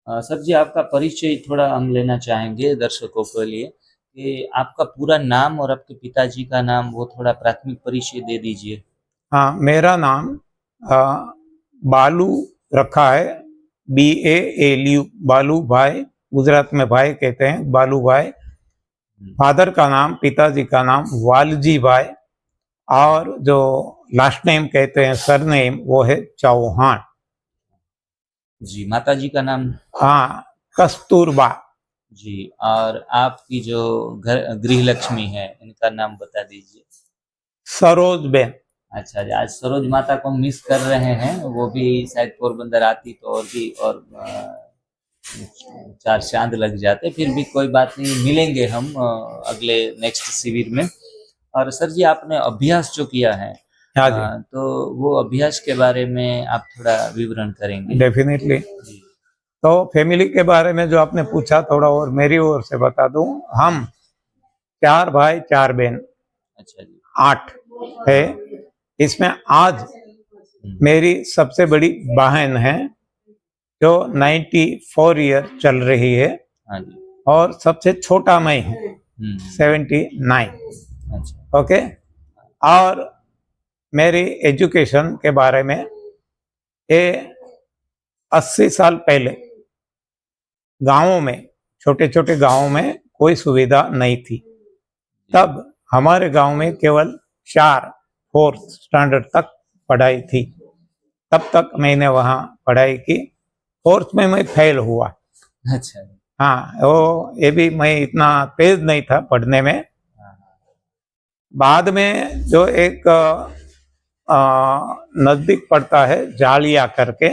Sir जी, आपका परिचय थोड़ा हम लेना चाहेंगे दर्शकों के लिए कि आपका पूरा नाम और आपके पिताजी का नाम वो थोड़ा प्राथमिक परिचय दे दीजिए। हाँ, मेरा नाम अ, बालू रखा है। BALU, बालू भाई। गुजरात में भाई कहते हैं, बालू भाई। फादर का नाम, पिताजी का नाम वालजी भाई। और जो लास्ट नेम कहते हैं, सरनेम, वो है चौहान। जी, माताजी का नाम? हाँ, कस्तूरबा। जी, और आपकी जो घर गृह लक्ष्मी है इनका नाम बता दीजिए। सरोज बेन। अच्छा जी, आज सरोज माता को हम मिस कर रहे हैं, वो भी शायद पोरबंदर आती तो और भी और चार चांद लग जाते। फिर भी कोई बात नहीं, मिलेंगे हम अगले नेक्स्ट शिविर में। और सर जी, आपने अभ्यास जो किया है हाँ जी, तो वो अभ्यास के बारे में आप थोड़ा विवरण करेंगे? डेफिनेटली। जी। तो फैमिली के बारे में जो आपने पूछा, थोड़ा और मेरी ओर से बता दूं। हम 4 भाई 4 बहन, अच्छा जी। 8 है। इसमें आज मेरी सबसे बड़ी बहन है जो 94 ईयर चल रही है। हाँ जी। और सबसे छोटा मैं हूँ, 79। अच्छा। ओके। और मेरी एजुकेशन के बारे में, ये 80 साल पहले गांवों में, छोटे छोटे गांवों में कोई सुविधा नहीं थी। तब हमारे गांव में केवल 4 4th स्टैंडर्ड तक पढ़ाई थी। तब तक मैंने वहाँ पढ़ाई की। 4th में मैं फेल हुआ। अच्छा। हाँ, वो ये भी, मैं इतना तेज नहीं था पढ़ने में। बाद में जो एक नज़दीक पड़ता है, जालिया करके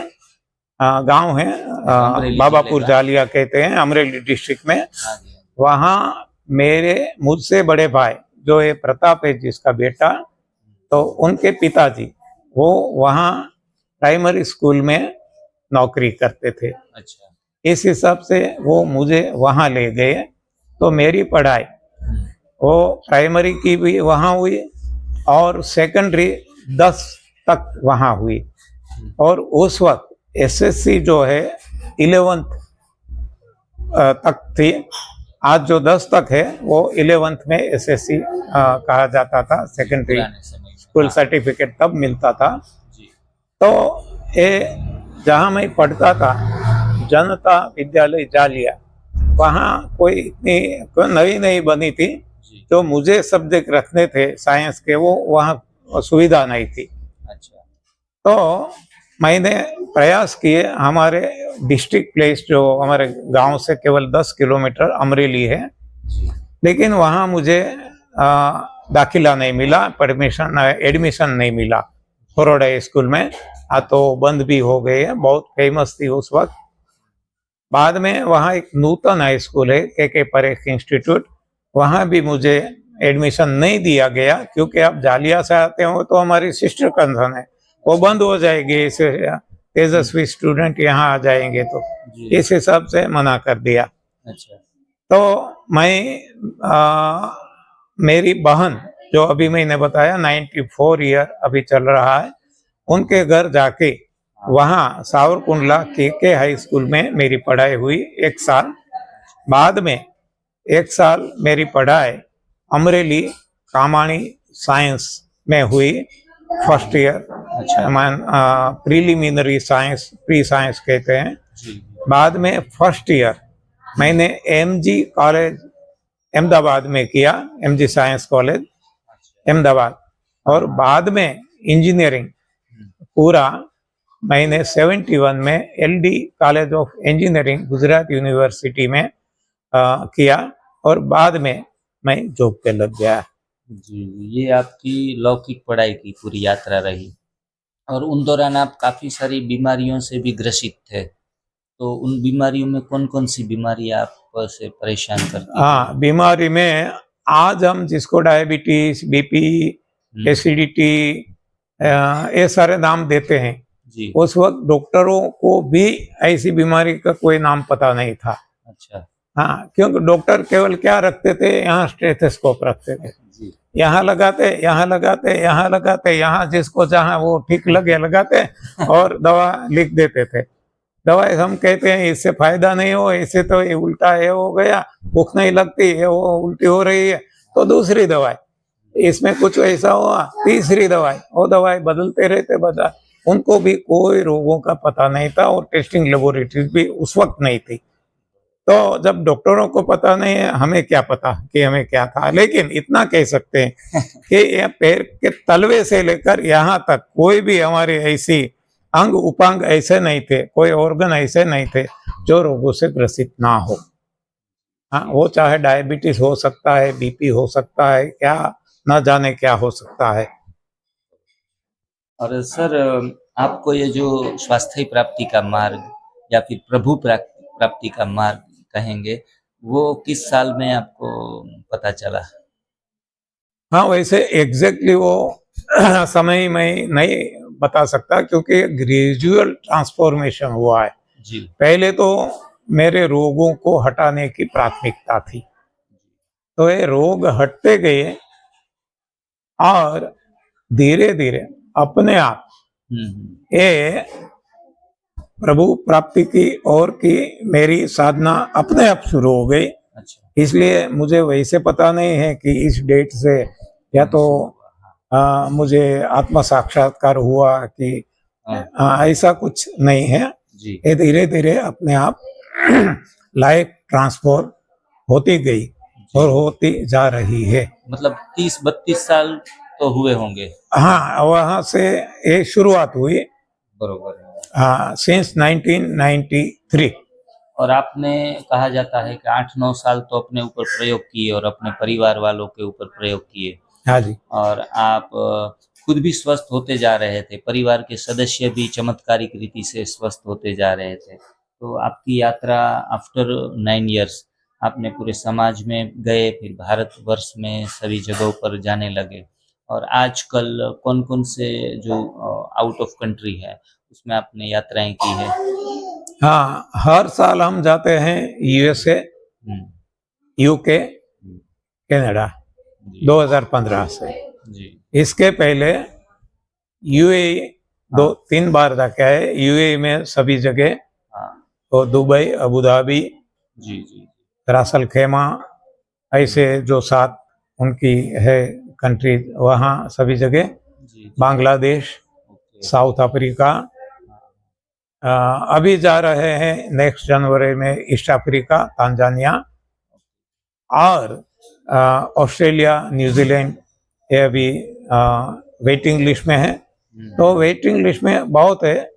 गांव है, अमरेली जिले बाबापुर का? जालिया कहते हैं, अमरेली डिस्ट्रिक्ट में। हाँ जी। वहाँ मेरे मुझसे बड़े भाई, जो ये प्रताप है जिसका बेटा, तो उनके पिताजी वो वहाँ प्राइमरी स्कूल में नौकरी करते थे। अच्छा। इस हिसाब से वो मुझे वहाँ ले गए। तो मेरी पढ़ाई वो प्राइमरी की भी वहाँ हुई और सेकेंडरी 10 तक वहाँ हुई। और उस वक्त SSC जो है 11th तक थी। आज जो 10 तक है वो 11th में SSC कहा जाता था, सेकेंडरी पुराने समय में। स्कूल हाँ। सर्टिफिकेट तब मिलता था। जी। तो ये जहाँ मैं पढ़ता था, जनता विद्यालय जालिया, वहाँ कोई इतनी नई नई बनी थी। जी। जो मुझे सब्जेक्ट रखने थे साइंस के, वो वहाँ सुविधा नहीं थी। अच्छा। तो मैंने प्रयास किए। हमारे डिस्ट्रिक्ट प्लेस जो हमारे गांव से केवल 10 किलोमीटर अमरेली है, जी। लेकिन वहाँ मुझे दाखिला नहीं मिला, परमिशन, एडमिशन नहीं मिला फॉरवर्ड स्कूल में। तो बंद भी हो गई है, बहुत फेमस थी उस वक्त। बाद में वहाँ एक नूतन हाई स्कूल है, के परेख इंस्टीट्यूट, वहाँ भी मुझे एडमिशन नहीं दिया गया, क्योंकि आप जालिया से आते हो तो हमारी सिस्टर कंसर्न है, वो बंद हो जाएगी, इसे तेजस्वी स्टूडेंट यहाँ आ जाएंगे, तो जी। इस हिसाब से मना कर दिया। अच्छा। तो मैं मेरी बहन, जो अभी मैंने बताया 94 ईयर अभी चल रहा है, उनके घर जाके वहाँ सावरकुंडला के हाई स्कूल में मेरी पढ़ाई हुई 1 साल। बाद में 1 साल मेरी पढ़ाई अमरेली कामाणी साइंस में हुई, फर्स्ट ईयर। अच्छा। प्रीलिमिनरी साइंस, प्री साइंस कहते हैं। जी। बाद में फर्स्ट ईयर मैंने MG कॉलेज अहमदाबाद में किया, MG साइंस कॉलेज अहमदाबाद। और बाद में इंजीनियरिंग पूरा मैंने 71 में LD college of engineering Gujarat university में किया। और बाद में मैं जॉब पे लग गया। जी, ये आपकी लौकिक पढ़ाई की पूरी यात्रा रही और उन दौरान आप काफ़ी सारी बीमारियों से भी ग्रसित थे। तो उन बीमारियों में कौन-कौन सी बीमारी आप से परेशान करती थी? हाँ, बीमारी में आज हम जिसको डायबिटीज, BP, एसिडिटी, ये सारे नाम देते हैं, जी। उस वक्त डॉक्टरों को भी ऐसी बीमारी का कोई नाम पता नहीं था। अच्छा। हाँ, क्योंकि डॉक्टर केवल क्या रखते थे, यहाँ स्टेथोस्कोप रखते थे, जी। यहाँ लगाते, यहाँ लगाते, यहाँ लगाते, यहाँ जिसको जहाँ वो ठीक लगे लगाते और दवा लिख देते थे। दवाई हम कहते हैं इससे फायदा नहीं हो, इससे तो ये उल्टा है हो गया, भूख नहीं लगती है, वो उल्टी हो रही है, तो दूसरी दवाई, इसमें कुछ ऐसा हुआ, तीसरी दवाई, वो दवाई बदलते रहते बदल। उनको भी कोई रोगों का पता नहीं था और टेस्टिंग लेबोरेटरीज भी उस वक्त नहीं थी। तो जब डॉक्टरों को पता नहीं है, हमें क्या पता कि हमें क्या था। लेकिन इतना कह सकते हैं कि ये पैर के तलवे से लेकर यहाँ तक कोई भी हमारी ऐसी अंग उपांग ऐसे नहीं थे, कोई ऑर्गन ऐसे नहीं थे जो रोगों से ग्रसित ना हो। हाँ, वो चाहे डायबिटीज हो सकता है, बीपी हो सकता है, क्या न जाने क्या हो सकता है। और सर, आपको ये जो स्वास्थ्य प्राप्ति का मार्ग या फिर प्रभु प्राप्ति का मार्ग कहेंगे, वो किस साल में आपको पता चला? हाँ, वैसे एग्जैक्टली वो समय में नहीं बता सकता, क्योंकि ग्रेजुअल ट्रांसफॉर्मेशन हुआ है। जी। पहले तो मेरे रोगों को हटाने की प्राथमिकता थी, तो ये रोग हटते गए और धीरे धीरे अपने आप ये प्रभु प्राप्ति की ओर की मेरी साधना अपने आप शुरू हो गई। अच्छा। इसलिए मुझे वैसे पता नहीं है कि इस डेट से या तो मुझे आत्म साक्षात्कार हुआ कि ऐसा कुछ नहीं है। जी। ये धीरे धीरे अपने आप लाइफ ट्रांसफॉर्म होती गई और होती जा रही है। मतलब 30-32 साल तो हुए होंगे। हाँ, वहाँ से ये शुरुआत हुई। बरोबर है। हाँ, सिंस 1993। और आपने, कहा जाता है कि 8-9 साल तो अपने ऊपर प्रयोग किए और अपने परिवार वालों के ऊपर प्रयोग किए। हाँ जी। और आप खुद भी स्वस्थ होते जा रहे थे, परिवार के सदस्य भी चमत्कारिक रीति से स्वस्थ होते जा रहे थे। तो आपकी यात्रा आफ्टर 9 इयर्स आपने पूरे समाज में गए, फिर भारतवर्ष में सभी जगहों पर जाने लगे। और आजकल कौन-कौन से जो आउट ऑफ कंट्री है, उसमें आपने यात्राएं की है? हाँ, हर साल हम जाते हैं यूएसए, हम्म, यूके, हम्म, कनाडा, जी 2015 से। जी। इसके पहले यूएई हाँ 2-3 बार जाके आए। यूएई में सभी जगह, हाँ। तो दुबई, अबू धाबी, जी जी। रासल खेमा, ऐसे जो 7 उनकी है कंट्री, वहाँ सभी जगह, जी जी। बांग्लादेश, ओके। साउथ अफ्रीका, अभी जा रहे हैं नेक्स्ट जनवरी में ईस्ट अफ्रीका, तांजानिया, और ऑस्ट्रेलिया, न्यूजीलैंड, ये अभी वेटिंग लिस्ट में है। तो वेटिंग लिस्ट में बहुत है,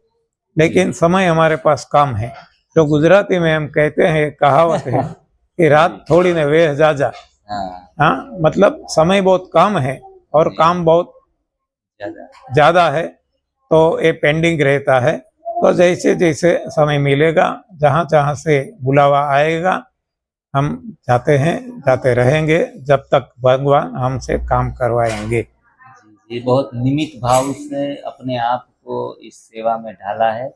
लेकिन समय हमारे पास कम है। तो गुजराती में हम कहते हैं, कहावत है कि रात थोड़ी ने वे जा। हाँ, हाँ, मतलब समय बहुत कम है और काम बहुत ज्यादा। ज़्यादा है, तो ये पेंडिंग रहता है। तो जैसे जैसे समय मिलेगा, जहाँ जहाँ से बुलावा आएगा, हम जाते हैं, जाते रहेंगे, जब तक भगवान हमसे काम करवाएंगे। जी, ये बहुत निमित भाव से अपने आप को इस सेवा में ढाला है।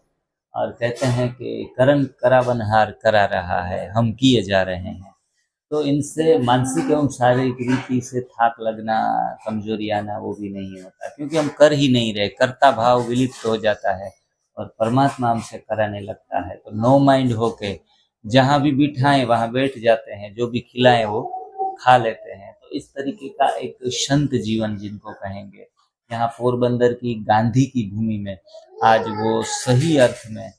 और कहते हैं कि करन करावनहार करा रहा है, हम किए जा रहे हैं। तो इनसे मानसिक एवं शारीरिक रीति से थाक लगना, कमजोरी आना, वो भी नहीं होता, क्योंकि हम कर ही नहीं रहे, कर्ता भाव विलिप्त हो जाता है और परमात्मा हमसे कराने लगता है। तो नो माइंड होके जहाँ भी बिठाएं वहाँ बैठ जाते हैं, जो भी खिलाएं वो खा लेते हैं। तो इस तरीके का एक संत जीवन जिनको कहेंगे, यहाँ पोरबंदर की गांधी की भूमि में आज वो सही अर्थ में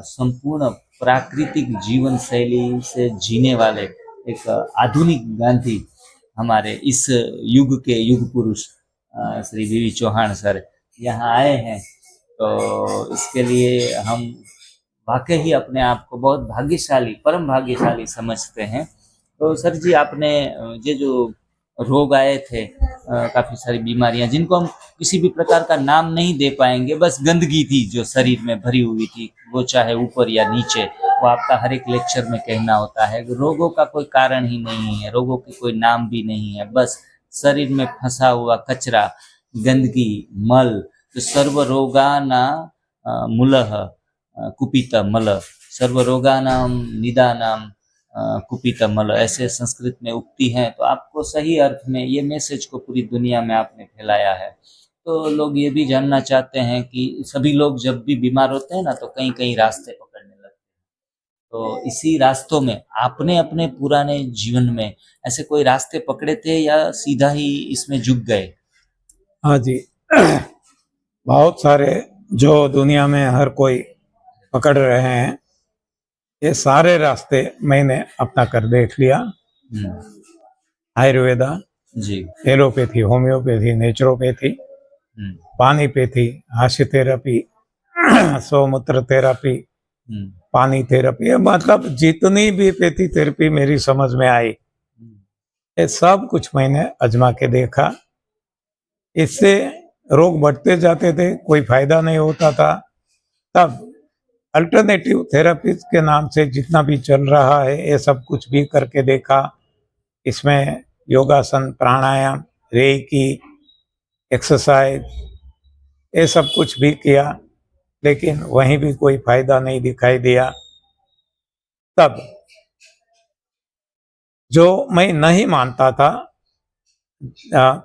संपूर्ण प्राकृतिक जीवन शैली से जीने वाले एक आधुनिक गांधी, हमारे इस युग के युग पुरुष श्री वी चौहान सर यहाँ आए हैं। तो इसके लिए हम वाकई ही अपने आप को बहुत भाग्यशाली, परम भाग्यशाली समझते हैं। तो सर जी, आपने ये जो रोग आए थे, काफी सारी बीमारियां जिनको हम किसी भी प्रकार का नाम नहीं दे पाएंगे, बस गंदगी थी जो शरीर में भरी हुई थी, वो चाहे ऊपर या नीचे, वो आपका हर एक लेक्चर में कहना होता है। रोगों का कोई कारण ही नहीं है, रोगों की कोई नाम भी नहीं है, बस शरीर में फंसा हुआ कचरा, गंदगी, मल। तो सर्व रोगाना मूलः कुपित मल, सर्व रोगानाम निदानाम कुपित मल, ऐसे संस्कृत में उक्ति है। तो आपको सही अर्थ में ये मैसेज को पूरी दुनिया में आपने फैलाया है। तो लोग ये भी जानना चाहते हैं कि सभी लोग जब भी बीमार होते हैं ना तो कई कई रास्ते पकड़ने लगते हैं, तो इसी रास्तों में आपने अपने पुराने जीवन में ऐसे कोई रास्ते पकड़े थे या सीधा ही इसमें झुक गए? हाँ जी। बहुत सारे जो दुनिया में हर कोई पकड़ रहे हैं, ये सारे रास्ते मैंने अपना कर देख लिया। हम्म, आयुर्वेदा, जी। एलोपैथी, होम्योपैथी, नेचुरोपैथी, हम्म, पानीपैथी, हास्य थेरेपी, सोमूत्र थेरेपी, हम्म, पानी थेरेपी, ये मतलब जितनी भी पैथी थेरेपी मेरी समझ में आई, हम्म, ये सब कुछ मैंने आजमा के देखा। इससे रोग बढ़ते जाते थे, कोई फायदा नहीं होता था। तब अल्टरनेटिव थेरेपीज के नाम से जितना भी चल रहा है, ये सब कुछ भी करके देखा। इसमें योगासन, प्राणायाम, रेकी, एक्सरसाइज, ये सब कुछ भी किया, लेकिन वहीं भी कोई फायदा नहीं दिखाई दिया। तब जो मैं नहीं मानता था,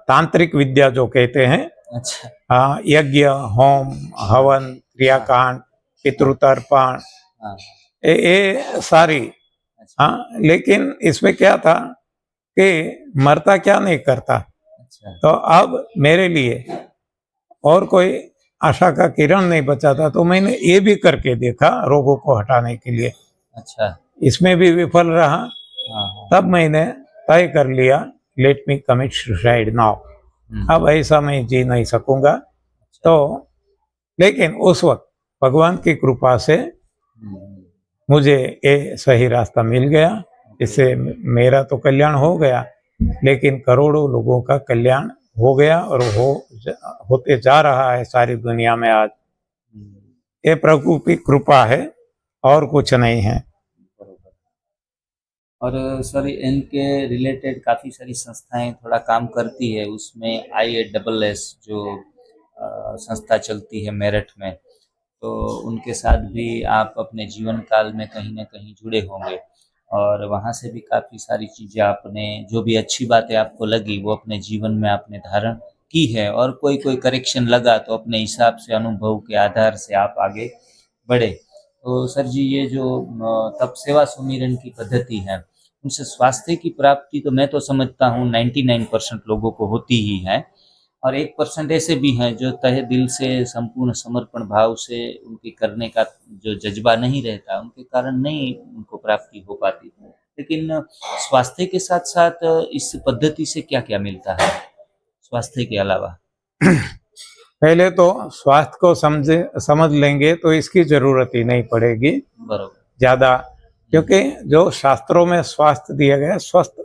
तांत्रिक विद्या जो कहते हैं, अच्छा। यज्ञ, होम, हवन, क्रियाकांड, पितृतर्पण, हाँ। ये सारी, अच्छा। हाँ, लेकिन इसमें क्या था कि मरता क्या नहीं करता। अच्छा। तो अब मेरे लिए और कोई आशा का किरण नहीं बचा था, तो मैंने ये भी करके देखा रोगों को हटाने के लिए। अच्छा। इसमें भी विफल रहा। हाँ, हाँ। तब मैंने तय कर लिया, let me commit suicide now. अब ऐसा मैं जी नहीं सकूंगा। तो लेकिन उस वक्त भगवान की कृपा से हम्म, मुझे ये सही रास्ता मिल गया। इससे मेरा तो कल्याण हो गया, लेकिन करोड़ों लोगों का कल्याण हो गया और होते जा रहा है सारी दुनिया में आज। हम्म, ये प्रभु की कृपा है और कुछ नहीं है। बरोबर। और सर इनके रिलेटेड काफ़ी सारी संस्थाएं थोड़ा काम करती है, उसमें IASS जो संस्था चलती है मेरठ में, तो उनके साथ भी आप अपने जीवन काल में कहीं न कहीं जुड़े होंगे और वहाँ से भी काफ़ी सारी चीज़ें आपने जो भी अच्छी बातें आपको लगी वो अपने जीवन में आपने धारण की है और कोई करेक्शन लगा तो अपने हिसाब से अनुभव के आधार से आप आगे बढ़े। तो सर जी ये जो तप सेवा सुमिरन की पद्धति है, उनसे स्वास्थ्य की प्राप्ति तो मैं तो समझता हूँ 99% लोगों को होती ही है और 1% ऐसे भी हैं जो तहे दिल से संपूर्ण समर्पण भाव से उनकी करने का जो जज्बा नहीं रहता, उनके कारण नहीं उनको प्राप्ति हो पाती। लेकिन स्वास्थ्य के साथ-साथ इस पद्धति से क्या-क्या मिलता है, स्वास्थ्य के अलावा? पहले तो स्वास्थ्य को समझ लेंगे तो इसकी जरूरत ही नहीं पड़ेगी बरोबर। ज्यादा, क्योंकि जो शास्त्रों में स्वास्थ्य दिया गया, स्वस्थ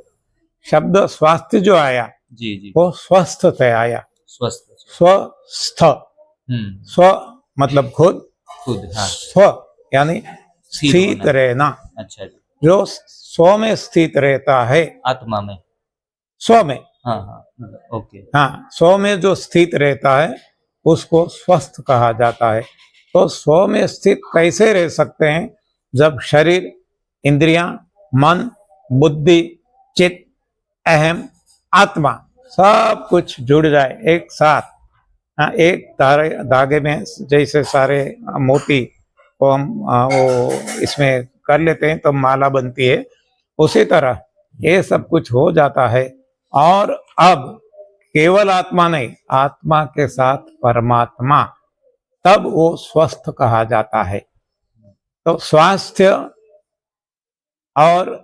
शब्द स्वास्थ्य जो आया जी, जी। वो स्वस्थ से आया। स्वस्थ। स्वस्थ, हुँ, स्व मतलब खुद, खुद, हाँ, स्व यानी स्थिर स्थित होना। रहना। अच्छा जी, जो स्व में स्थित रहता है, आत्मा में। स्व में, हाँ, हाँ, ओके। हाँ, स्व में जो स्थित रहता है उसको स्वस्थ कहा जाता है। तो स्व में स्थित कैसे रह सकते हैं जब शरीर, इंद्रियां, मन, बुद्धि, चित्त, अहम, आत्मा सब कुछ जुड़ जाए एक साथ। हाँ, एक धागे में जैसे सारे मोती को हम वो इसमें कर लेते हैं तो माला बनती है, उसी तरह ये सब कुछ हो जाता है। और अब केवल आत्मा नहीं, आत्मा के साथ परमात्मा, तब वो स्वस्थ कहा जाता है। तो स्वास्थ्य और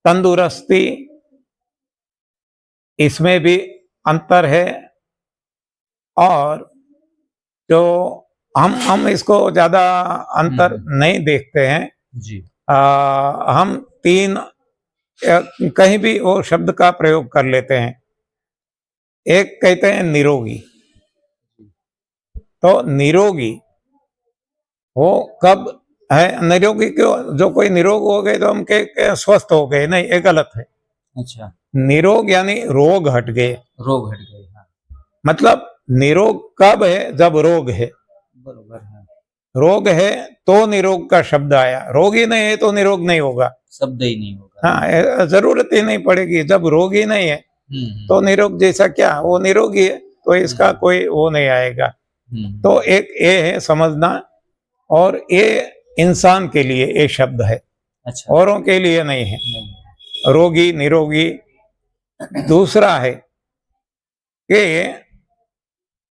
तंदुरुस्ती, इसमें भी अंतर है। और जो हम इसको ज्यादा अंतर नहीं देखते हैं। जी। हम तीन कहीं भी वो शब्द का प्रयोग कर लेते हैं। एक कहते हैं निरोगी। तो निरोगी वो कब है? निरोगी क्यों? जो कोई निरोग हो गए तो हम के स्वस्थ हो गए, नहीं, ये गलत है। अच्छा, निरोग यानी रोग हट गए। रोग हट गए, हाँ, मतलब निरोग कब है? जब रोग है। बरोबर है। रोग है तो निरोग का शब्द आया, रोग ही नहीं है तो निरोग नहीं होगा। शब्द ही नहीं होगा। हाँ, जरूरत ही नहीं पड़ेगी। जब रोग ही नहीं है हुँ, तो हुँ, निरोग जैसा क्या, वो निरोगी है। तो इसका कोई वो नहीं आएगा। हम्म, तो एक ये है समझना, और ये इंसान के लिए ये शब्द है, अच्छा, औरों के लिए नहीं है। नहीं, रोगी निरोगी। दूसरा है कि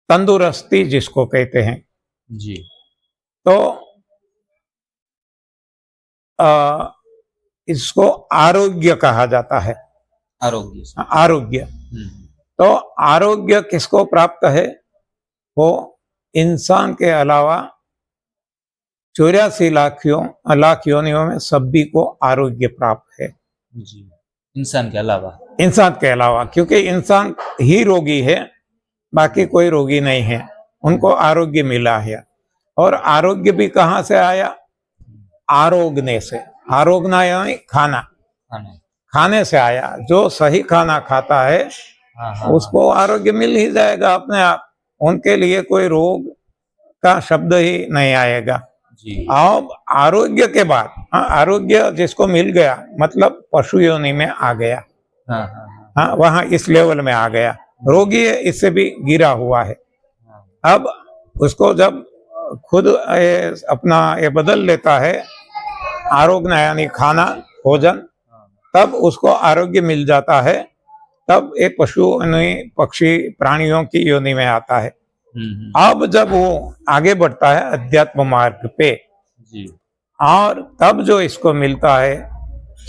तंदुरुस्ती जिसको कहते हैं, जी, तो आ, इसको आरोग्य कहा जाता है। आरोग्य से, आरोग्य, हम्म, तो आरोग्य किसको प्राप्त है? वो इंसान के अलावा 84 लाख योनियों में सभी को आरोग्य प्राप्त है। जी, इंसान के अलावा, इंसान के अलावा, क्योंकि इंसान ही रोगी है, बाकी कोई रोगी नहीं है, उनको आरोग्य मिला है। और आरोग्य भी कहाँ से आया? आरोगने से। आरोगना यानी खाना, खाना, खाने से आया। जो सही खाना खाता है हाँ हाँ उसको आरोग्य मिल ही जाएगा अपने आप, उनके लिए कोई रोग का शब्द ही नहीं आएगा। जी, अब आरोग्य के बाद, हाँ, आरोग्य जिसको मिल गया मतलब पशु योनि में आ गया, हाँ हाँ हाँ हाँ, वहां इस लेवल में आ गया। रोगी है, इससे भी गिरा हुआ है। हाँ, अब उसको जब खुद अपना ये बदल लेता है, आरोग्य यानी खाना, भोजन, हाँ, तब उसको आरोग्य मिल जाता है। तब ये पशु यानी पक्षी प्राणियों की योनि में आता है। अब जब वो आगे बढ़ता है अध्यात्म मार्ग पे, जी, और तब जो इसको मिलता है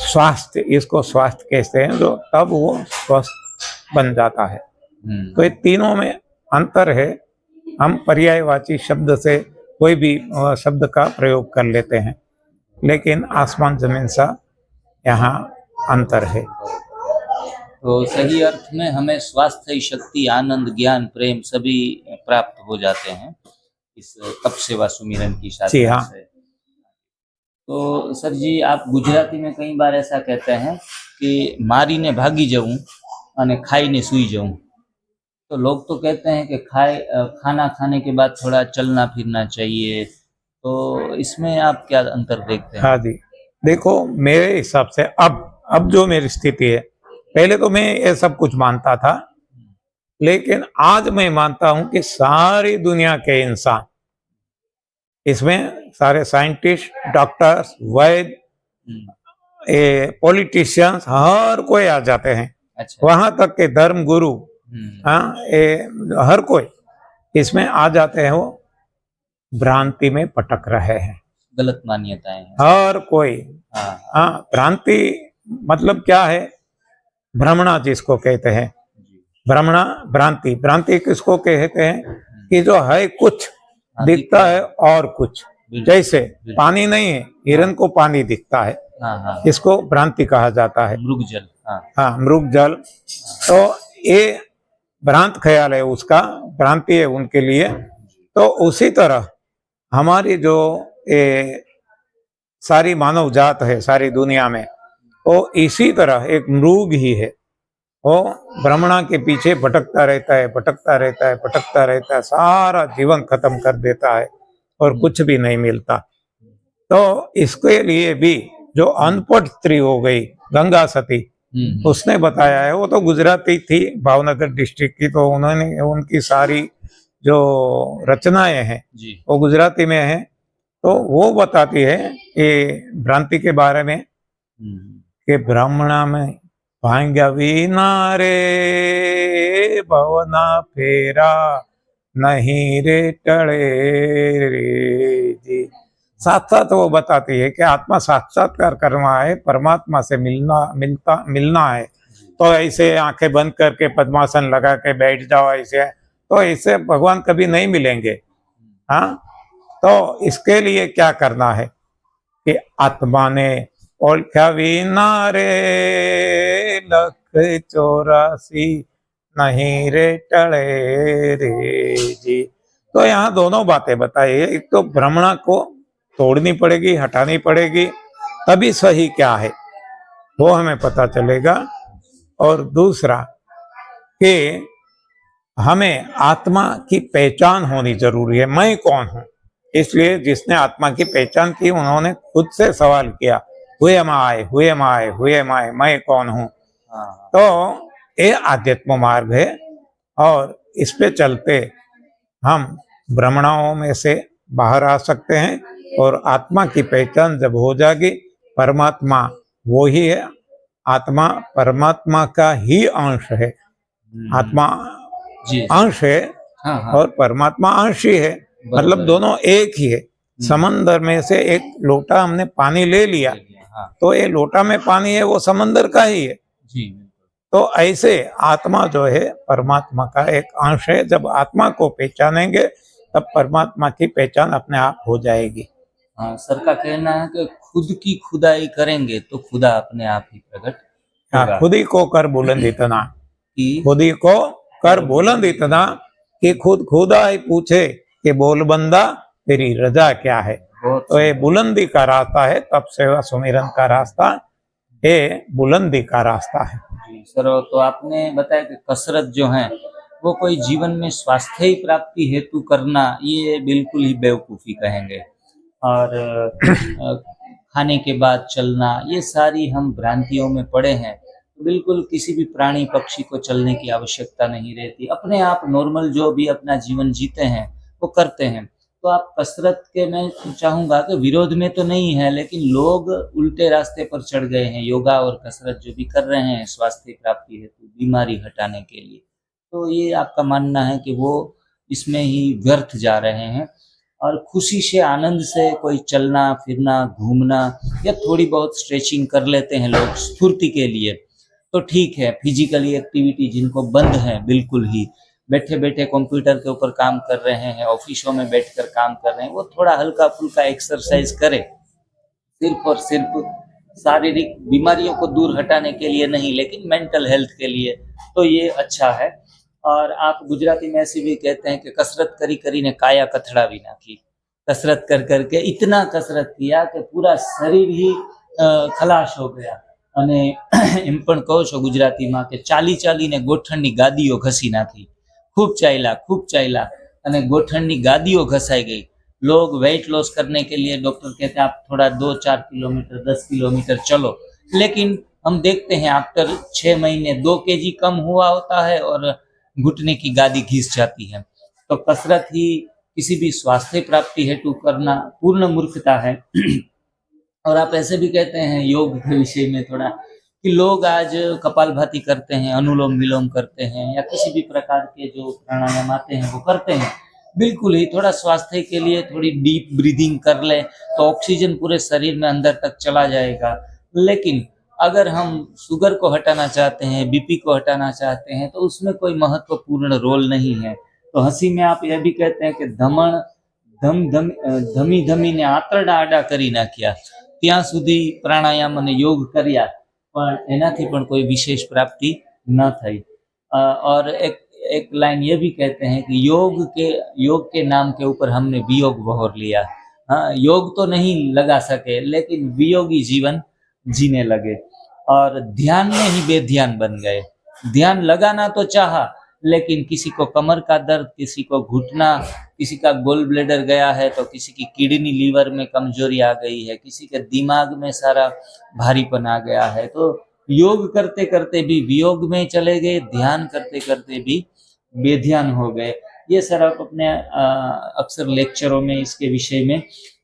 स्वास्थ्य, इसको स्वास्थ्य कहते हैं, जो तब वो स्वस्थ बन जाता है। तो ये तीनों में अंतर है। हम पर्यायवाची शब्द से कोई भी शब्द का प्रयोग कर लेते हैं, लेकिन आसमान जमीन सा यहाँ अंतर है। तो सही अर्थ में हमें स्वास्थ्य, शक्ति, आनंद, ज्ञान, प्रेम सभी प्राप्त हो जाते हैं इस तप सेवा सुमिरन की जी साधना हाँ। से। तो सर जी, आप गुजराती में कई बार ऐसा कहते हैं कि मारीने भागी जाऊं અને ખાઈને સૂઈ जाऊं। तो लोग तो कहते हैं कि खाना खाने के बाद थोड़ा चलना फिरना चाहिए। तो इसमें आप क्या अंतर देखते हैं? हाँ जी, देखो मेरे हिसाब से अब जो मेरी स्थिति है, पहले तो मैं ये सब कुछ मानता था, लेकिन आज मैं मानता हूं कि सारी दुनिया के इंसान, इसमें सारे साइंटिस्ट, डॉक्टर्स, वैद्य, हम्म, पॉलिटिशियंस, हर कोई आ जाते हैं। अच्छा, वहां तक के धर्म गुरु, हाँ, हर कोई इसमें आ जाते हैं। वो भ्रांति में पटक रहे हैं, गलत मान्यताएं हैं। हर कोई। हाँ, हाँ, भ्रांति मतलब क्या है? भ्रमणा जिसको कहते हैं, जी, भ्रमणा, भ्रांति। भ्रांति किसको कहते हैं? कि जो है कुछ, हाँ, दिखता है और कुछ। बिल्कुल, जैसे बिल्कुल, पानी नहीं है, हिरन को पानी दिखता है, हाँ हाँ, इसको भ्रांति कहा जाता है। मृग जल, हाँ, हाँ, मृग जल। तो ये भ्रांत ख्याल है उसका, भ्रांति है उनके लिए। तो उसी तरह हमारी जो ये सारी मानव जात है सारी दुनिया में, वो इसी तरह एक मृग ही है। वो भ्रमणा के पीछे भटकता रहता है, भटकता रहता है, भटकता रहता है, सारा जीवन खत्म कर देता है और कुछ भी नहीं मिलता। तो इसके लिए भी जो अनपढ़ स्त्री हो गई गंगा सती, उसने बताया है। वो तो गुजराती थी, भावनगर डिस्ट्रिक्ट की, तो उन्होंने उनकी सारी जो रचनाएं हैं जी, वो गुजराती में है। तो वो बताती है कि भ्रांति के बारे में, कि ब्राह्मणा में भांग्या विना रे भवना फेरा नहीं रे टले रे जी। साथ साथ वो बताती है कि आत्मा साक्षात्कार करना है, परमात्मा से मिलना है। तो ऐसे आंखें बंद करके पद्मासन लगा के बैठ जाओ ऐसे, तो ऐसे भगवान कभी नहीं मिलेंगे। हाँ, तो इसके लिए क्या करना है कि आत्मा ने ओळख्या विना रे लख 84 नहीं रे टले रे जी। तो यहाँ दोनों बातें बताई है। एक तो भ्रमणा को तोड़नी पड़ेगी, हटानी पड़ेगी, तभी सही क्या है वो हमें पता चलेगा। और दूसरा कि हमें आत्मा की पहचान होनी जरूरी है, मैं कौन हूं। इसलिए जिसने आत्मा की पहचान की उन्होंने खुद से सवाल किया, हुए माए हुए माए हुए माए, मैं कौन हूं। हाँ, तो ये आध्यात्म मार्ग है। और इस पे चलते हम भ्रमणाओं में से बाहर आ सकते हैं और आत्मा की पहचान जब हो जाएगी, परमात्मा वो ही है, आत्मा परमात्मा का ही अंश है, आत्मा जी अंश है हाँ हाँ और परमात्मा अंश ही है, मतलब दोनों एक ही है। समंदर में से एक लोटा हमने पानी ले लिया हाँ तो ये लोटा में पानी है वो समंदर का ही है। जी तो ऐसे आत्मा जो है परमात्मा का एक अंश है। जब आत्मा को पहचानेंगे तब परमात्मा की पहचान अपने आप हो जाएगी। हाँ सर का कहना है कि खुद की खुदाई करेंगे तो खुदा अपने आप ही प्रकट हाँ, होगा। खुद ही को कर बुलंद इतना, कि खुद ही को कर बुलंद इतना कि खुद खुदा ही पूछे कि बोल बंदा तेरी रजा क्या है। बहुत तो ये बुलंदी का रास्ता है, तप सेवा सुमिरन का रास्ता, ये बुलंदी का रास्ता है। जी सर, तो आपने बताया कि कसरत जो है वो कोई जीवन में स्वास्थ्य ही प्राप्ति हेतु करना, ये बिल्कुल ही बेवकूफ़ी कहेंगे। और खाने के बाद चलना, ये सारी हम भ्रांतियों में पड़े हैं। बिल्कुल किसी भी प्राणी पक्षी को चलने की आवश्यकता नहीं रहती, अपने आप नॉर्मल जो भी अपना जीवन जीते हैं वो करते हैं। तो आप कसरत के, मैं चाहूँगा कि विरोध में तो नहीं है, लेकिन लोग उल्टे रास्ते पर चढ़ गए हैं। योगा और कसरत जो भी कर रहे हैं स्वास्थ्य प्राप्ति हेतु, बीमारी हटाने के लिए, तो ये आपका मानना है कि वो इसमें ही व्यर्थ जा रहे हैं। और खुशी से, आनंद से कोई चलना फिरना, घूमना या थोड़ी बहुत स्ट्रेचिंग कर लेते हैं लोग स्फूर्ति के लिए, तो ठीक है। फिजिकली एक्टिविटी जिनको बंद है बिल्कुल ही, बैठे बैठे कंप्यूटर के ऊपर काम कर रहे हैं, ऑफिसों में बैठकर काम कर रहे हैं, वो थोड़ा हल्का फुल्का एक्सरसाइज करे, सिर्फ और सिर्फ शारीरिक बीमारियों को दूर हटाने के लिए नहीं, लेकिन मेंटल हेल्थ के लिए, तो ये अच्छा है। और आप गुजराती में ऐसे भी कहते हैं कि कसरत करी करी ने काया कथड़ा भी ना की। कसरत कर करके इतना कसरत किया कि पूरा शरीर ही खलाश हो गया। અને એમ પણ કહો છો ગુજરાતીમાં કે ચાલી ચાલીને ગોઠણની ગાદીઓ ઘસી નાખી, खूब चाइला અને ગોઠણની ગાદીઓ ઘસાઈ गई। लोग वेट लॉस करने के लिए डॉक्टर कहते हैं आप थोड़ा 2-4 किलोमीटर 10 किलोमीटर चलो, लेकिन हम देखते हैं आफ्टर 6 महीने 2 केजी कम हुआ होता है और घुटने की गादी घिस जाती है। तो कसरत ही किसी भी स्वास्थ्य प्राप्ति हेतु करना पूर्ण मूर्खता है। और आप ऐसे भी कहते हैं योग के विषय में थोड़ा, कि लोग आज कपालभाति करते हैं, अनुलोम विलोम करते हैं, या किसी भी प्रकार के जो प्राणायाम आते हैं वो करते हैं। बिल्कुल ही थोड़ा स्वास्थ्य के लिए थोड़ी डीप ब्रीदिंग कर ले तो ऑक्सीजन पूरे शरीर में अंदर तक चला जाएगा। लेकिन अगर हम शुगर को हटाना चाहते हैं, बीपी को हटाना चाहते हैं, तो उसमें कोई महत्वपूर्ण रोल नहीं है। तो हंसी में आप यह भी कहते हैं कि धमी धमी ने आंतरડા આડા કરી નાખ્યા, ત્યાં સુધી પ્રાણાયામ અને યોગ કર્યા પણ એનાથી પણ કોઈ વિશેષ પ્રાપ્તિ ન થઈ। और एक लाइन ये भी कहते हैं कि योग के नाम के ऊपर हमने वियोग बहोर लिया। हाँ, योग तो नहीं लगा सके, लेकिन वियोगी जीवन जीने लगे और ध्यान में ही बेध्यान बन गए। ध्यान लगाना तो चाहा, लेकिन किसी को कमर का दर्द, किसी को घुटना, किसी का गोल ब्लेडर गया है, तो किसी की किडनी लीवर में कमजोरी आ गई है, किसी के दिमाग में सारा भारीपन आ गया है। तो योग करते करते भी वियोग में चले गए, ध्यान करते करते भी बेध्यान हो गए। ये सर आप अपने अक्सर लेक्चरों में इसके विषय में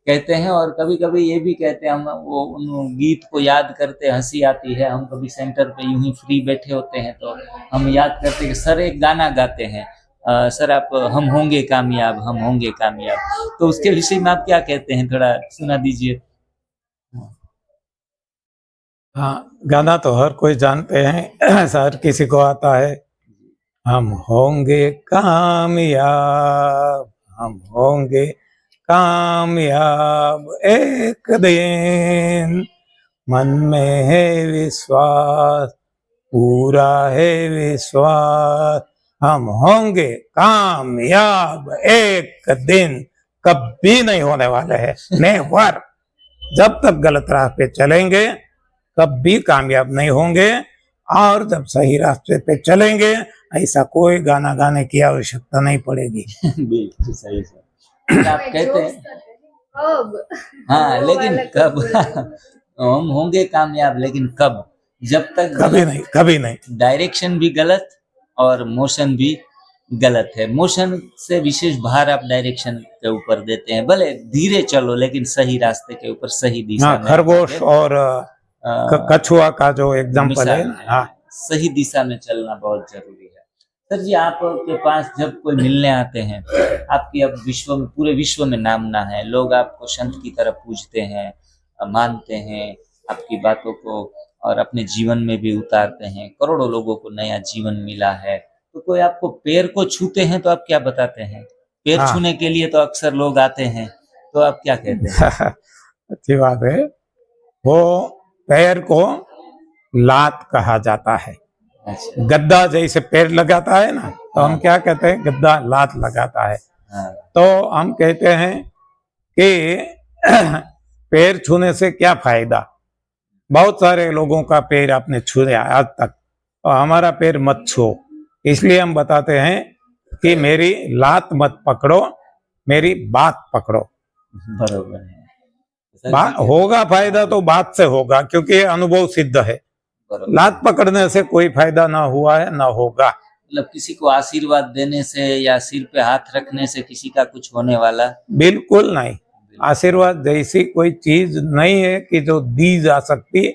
कहते हैं। और कभी कभी ये भी कहते हैं, हम वो उन गीत को याद करते, हंसी आती है। हम कभी सेंटर पे यूं ही फ्री बैठे होते हैं तो हम याद करते हैं कि सर एक गाना गाते हैं, सर आप हम होंगे कामयाब, हम होंगे कामयाब। तो उसके विषय में आप क्या कहते हैं, थोड़ा सुना दीजिए। हाँ, गाना तो हर कोई जानते हैं, हर किसी को आता है। हम होंगे कामयाब, हम होंगे कामयाब एक दिन, मन में है विश्वास, पूरा है विश्वास, हम होंगे कामयाब एक दिन। कभी नहीं होने वाले हैं, नेवर। जब तक गलत राह पे चलेंगे कभी कामयाब नहीं होंगे, और जब सही रास्ते पे चलेंगे ऐसा कोई गाना गाने की आवश्यकता नहीं पड़ेगी। बिल्कुल सही सर। आप कहते हैं कब, हाँ लेकिन कब हम होंगे कामयाब, लेकिन कब? जब तक कभी नहीं, कभी नहीं। डायरेक्शन भी गलत और मोशन भी गलत है। मोशन से विशेष भार आप डायरेक्शन के ऊपर देते हैं, भले धीरे चलो लेकिन सही रास्ते के ऊपर सही दिशा हाँ, में खरगोश आगे, और कछुआ का जो एग्जाम्पल है मिसाल ना, है, हाँ सही दिशा में चलना बहुत जरूरी है। सर जी, आपके पास जब कोई मिलने आते हैं, आपकी अब विश्व में, पूरे विश्व में नामना है, लोग आपको संत की तरह पूजते हैं, मानते हैं आपकी बातों को और अपने जीवन में भी उतारते हैं, करोड़ों लोगों को नया जीवन मिला है। तो कोई आपको पैर को छूते हैं तो आप क्या बताते हैं? पैर हाँ। छूने के लिए तो अक्सर लोग आते हैं, तो आप क्या कहते हैं? अच्छी बात है। वो पैर को लात कहा जाता है। अच्छा। गद्दा जैसे पैर लगाता है ना, तो हम हाँ। क्या कहते हैं, गद्दा लात लगाता है। हाँ। तो हम कहते हैं कि पैर छूने से क्या फायदा। बहुत सारे लोगों का पैर आपने छुआ आज तक, और हमारा पैर मत छुओ। इसलिए हम बताते हैं कि मेरी लात मत पकड़ो, मेरी बात पकड़ो। बरोबर है। सर जी कहते होगा फायदा तो बात से होगा, क्योंकि ये अनुभव सिद्ध है। बरोबर। लात पकड़ने से कोई फायदा ना हुआ है, ना होगा। मतलब किसी को आशीर्वाद देने से या सिर पे हाथ रखने से किसी का कुछ होने वाला? बिल्कुल नहीं। आशीर्वाद जैसी कोई चीज नहीं है कि जो दी जा सकती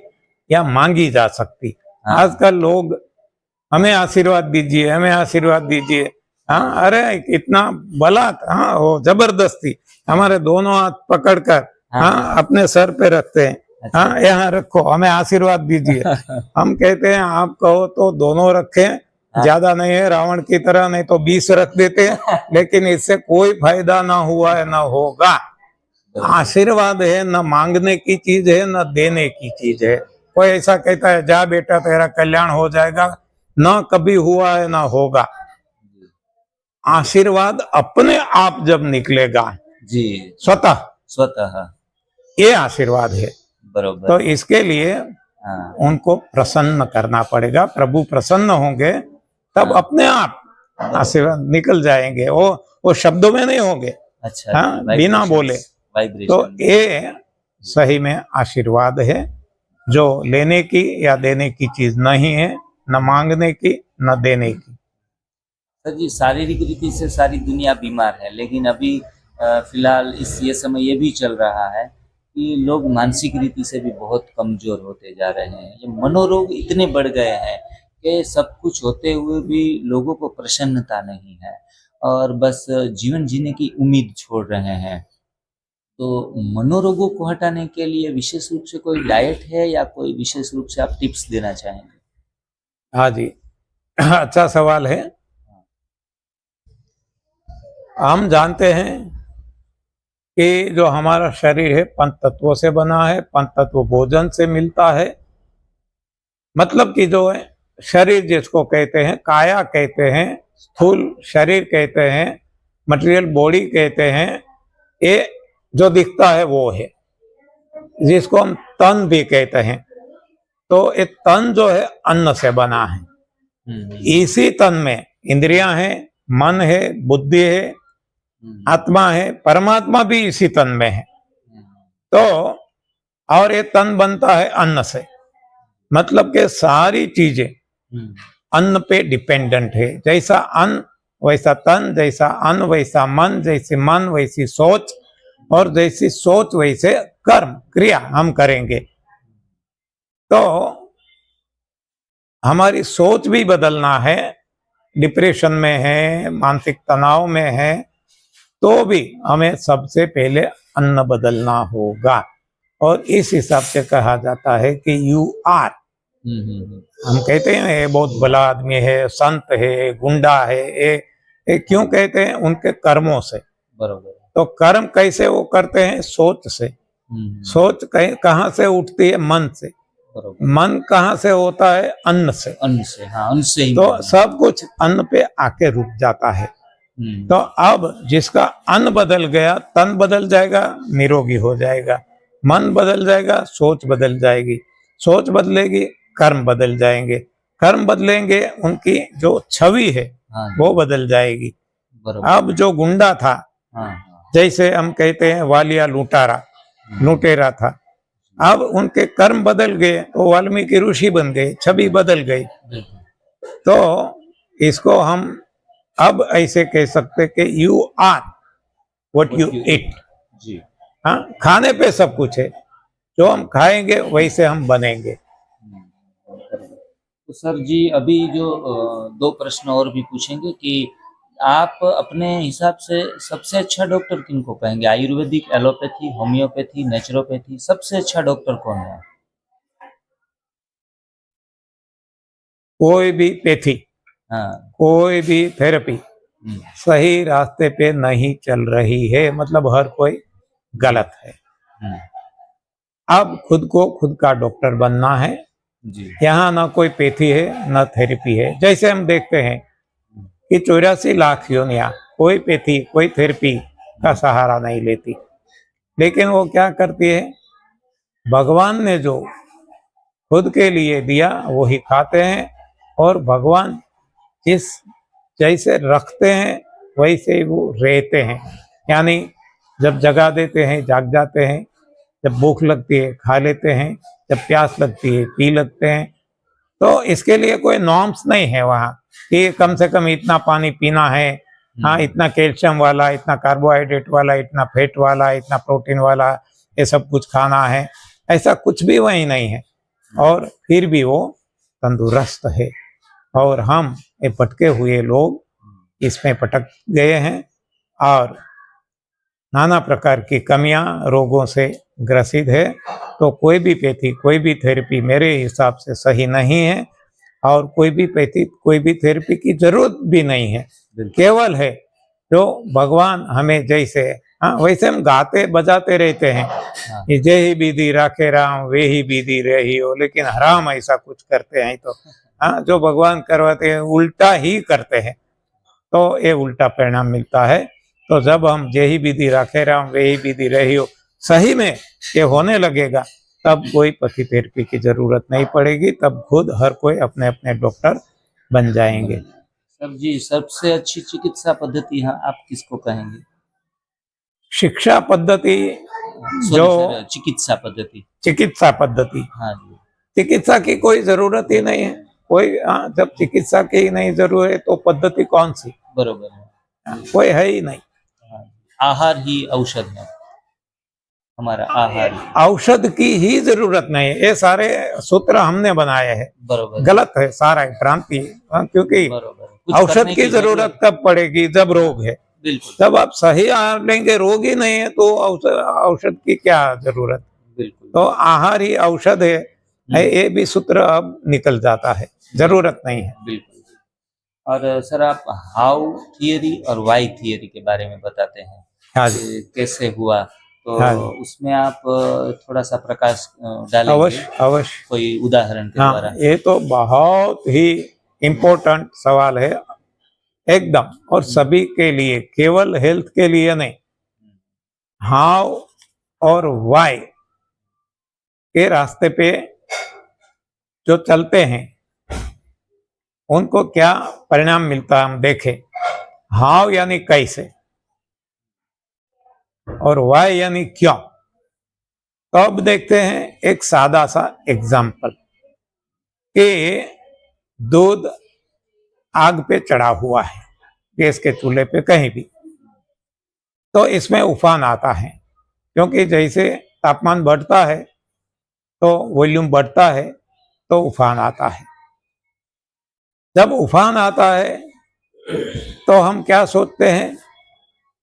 या मांगी जा सकती। हाँ। आजकल लोग हमें आशीर्वाद दीजिए, हमें आशीर्वाद दीजिए। हाँ, अरे इतना बलात्, हाँ, वो जबरदस्ती हमारे दोनों हाथ पकड़कर, हाँ। हाँ, अपने सर पे रखते हैं। अच्छा। हाँ, यहाँ रखो, हमें आशीर्वाद दीजिए। हम कहते हैं आप कहो तो दोनों रखें, हाँ। ज्यादा नहीं है रावण की तरह, नहीं तो 20 रख देते हैं, लेकिन इससे कोई फायदा ना हुआ है, ना होगा। आशीर्वाद है न मांगने की चीज है, न देने की चीज है। कोई ऐसा कहता है जा बेटा तेरा कल्याण हो जाएगा, न कभी हुआ है, ना होगा। आशीर्वाद अपने आप जब निकलेगा जी, स्वतः, स्वतः, ये आशीर्वाद है। बरोबर। तो इसके लिए हाँ। उनको प्रसन्न करना पड़ेगा। प्रभु प्रसन्न होंगे तब हाँ। अपने आप आशीर्वाद निकल जाएंगे। वो शब्दों में नहीं होंगे, अच्छा, हाँ, बिना बोले। तो वाइब्रेशन। ये सही में आशीर्वाद है, जो लेने की या देने की चीज नहीं है, न मांगने की न देने की। सर जी, शारीरिक रीति से सारी दुनिया बीमार है, लेकिन अभी फिलहाल इस ये समय ये भी चल रहा है कि लोग मानसिक रीति से भी बहुत कमजोर होते जा रहे हैं। ये मनोरोग इतने बढ़ गए हैं कि सब कुछ होते हुए भी लोगों को प्रसन्नता नहीं है और बस जीवन जीने की उम्मीद छोड़ रहे हैं। तो मनोरोगों को हटाने के लिए विशेष रूप से कोई डाइट है या कोई विशेष रूप से आप टिप्स देना चाहेंगे? हाँ जी, अच्छा सवाल है। हम जानते हैं कि जो हमारा शरीर है पंच तत्वों से बना है। पंच तत्व भोजन से मिलता है। मतलब कि जो है शरीर जिसको कहते हैं, काया कहते हैं, स्थूल शरीर कहते हैं, मटेरियल बॉडी कहते हैं, ये जो दिखता है वो है, जिसको हम तन भी कहते हैं। तो ये तन जो है अन्न से बना है। इसी तन में इंद्रियां हैं, मन है, बुद्धि है, आत्मा है, परमात्मा भी इसी तन में है। तो और ये तन बनता है अन्न से। मतलब के सारी चीजें अन्न पे डिपेंडेंट है। जैसा अन्न वैसा तन, जैसा अन्न वैसा मन, जैसे मन वैसी सोच, और जैसी सोच वैसे कर्म क्रिया हम करेंगे। तो हमारी सोच भी बदलना है। डिप्रेशन में है, मानसिक तनाव में है, तो भी हमें सबसे पहले अन्न बदलना होगा। और इस हिसाब से कहा जाता है कि यू आर। हम कहते हैं ये बहुत भला आदमी है, संत है, गुंडा है, ये क्यों कहते हैं? उनके कर्मों से। बरोबर। तो कर्म कैसे वो करते हैं? सोच से। सोच कहाँ से उठती है? मन से। मन कहाँ से होता है? अन्न से। अन्न से, हाँ, अन्न से ही। तो सब कुछ अन्न पे आके रुक जाता है। तो अब जिसका अन्न बदल गया, तन बदल जाएगा, निरोगी हो जाएगा। मन बदल जाएगा, सोच बदल जाएगी, सोच बदलेगी, कर्म बदल जाएंगे, कर्म बदलेंगे, उनकी जो छवि है वो बदल जाएगी। अब जो गुंडा था, जैसे हम कहते हैं वालिया लुटारा, लुटेरा था, अब उनके कर्म बदल गए तो वाल्मीकि ऋषि बन गए, छवि बदल गई। तो इसको हम अब ऐसे कह सकते कि you are what you eat. जी। हाँ, खाने पे सब कुछ है, जो हम खाएंगे वैसे हम बनेंगे। तो सर जी अभी जो दो प्रश्न और भी पूछेंगे कि आप अपने हिसाब से सबसे अच्छा डॉक्टर किनको कहेंगे? आयुर्वेदिक, एलोपैथी, होम्योपैथी, नेचुरोपैथी, सबसे अच्छा डॉक्टर कौन है? कोई भी पैथी, हाँ। कोई भी थेरेपी हम्म, सही रास्ते पे नहीं चल रही है, मतलब हर कोई गलत है। हम्म, अब खुद को खुद का डॉक्टर बनना है। जी। यहाँ ना कोई पैथी है ना थेरेपी है। जैसे हम देखते हैं कि 84 लाख योनियां, कोई पैथी कोई थेरेपी का सहारा नहीं लेती, लेकिन वो क्या करती है, भगवान ने जो खुद के लिए दिया वही खाते हैं, और भगवान जिस जैसे रखते हैं वैसे ही वो रहते हैं। यानी जब जगा देते हैं जाग जाते हैं, जब भूख लगती है खा लेते हैं, जब प्यास लगती है पी लगते हैं। तो इसके लिए कोई नॉर्म्स नहीं है वहाँ कि कम से कम इतना पानी पीना है, हाँ इतना कैल्शियम वाला, इतना कार्बोहाइड्रेट वाला, इतना फैट वाला, इतना प्रोटीन वाला, ये सब कुछ खाना है। ऐसा कुछ भी वही नहीं है, और फिर भी वो तंदुरुस्त है। और हम ये भटके हुए लोग इसमें भटक गए हैं, और नाना प्रकार की कमियां रोगों से ग्रसित है। तो कोई भी पैथी कोई भी थेरेपी मेरे हिसाब से सही नहीं है, और कोई भी पैथी कोई भी थेरेपी की जरूरत भी नहीं है। केवल है जो भगवान हमें जैसे, हाँ वैसे हम गाते बजाते रहते हैं कि जय ही विधि राखे राम वे ही विधि रही हो, लेकिन हराम ऐसा कुछ करते हैं तो हाँ, जो भगवान करवाते हैं उल्टा ही करते हैं, तो ये उल्टा परिणाम मिलता है। तो जब हम जय ही विधि राखे राम वे ही विधि रही हो सही में ये होने लगेगा, तब कोई पति थेरेपी की जरूरत नहीं पड़ेगी, तब खुद हर कोई अपने अपने डॉक्टर बन जाएंगे। सर जी सबसे अच्छी चिकित्सा पद्धति यहाँ आप किसको कहेंगे? शिक्षा पद्धति, जो सॉरी सर, चिकित्सा पद्धति। चिकित्सा पद्धति, हाँ जी। चिकित्सा की कोई जरूरत ही नहीं है। कोई, हाँ, जब चिकित्सा की ही नहीं जरूरत है तो पद्धति कौन सी? बरोबर है। कोई है ही नहीं। हाँ, आहार ही औषध है, हमारा आहार ही। औषध की ही जरूरत नहीं है, ये सारे सूत्र हमने बनाए हैं, बरोबर गलत है, सारा भ्रांति है। हाँ, क्योंकि बरोबर, कुछ औषध करने की जरूरत तब पड़ेगी जब रोग है। बिल्कुल जब आप सही आहार लेंगे, रोग ही नहीं है, तो औषध की क्या जरूरत? बिल्कुल। तो आहार ही औषध है, ये भी सूत्र अब निकल जाता है, जरूरत नहीं है। बिल्कुल। और सर आप हाउ थियरी और वाई थियरी के बारे में बताते हैं हाँ जी, कि कैसे हुआ, तो हाँ जी, उसमें आप थोड़ा सा प्रकाश डालेंगे अवश्य अवश्य। कोई उदाहरण के हाँ, द्वारा? ये तो बहुत ही इम्पोर्टेंट सवाल है एकदम, और सभी के लिए, केवल हेल्थ के लिए नहीं। हाउ और वाई के रास्ते पे जो चलते हैं उनको क्या परिणाम मिलता है हम देखें। हाउ यानी कैसे, और वाई यानी क्यों। तो अब देखते हैं एक सादा सा एग्जाम्पल कि दूध आग पे चढ़ा हुआ है, गैस के चूल्हे पे कहीं भी, तो इसमें उफान आता है, क्योंकि जैसे तापमान बढ़ता है तो वॉल्यूम बढ़ता है, तो उफान आता है। जब उफान आता है तो हम क्या सोचते हैं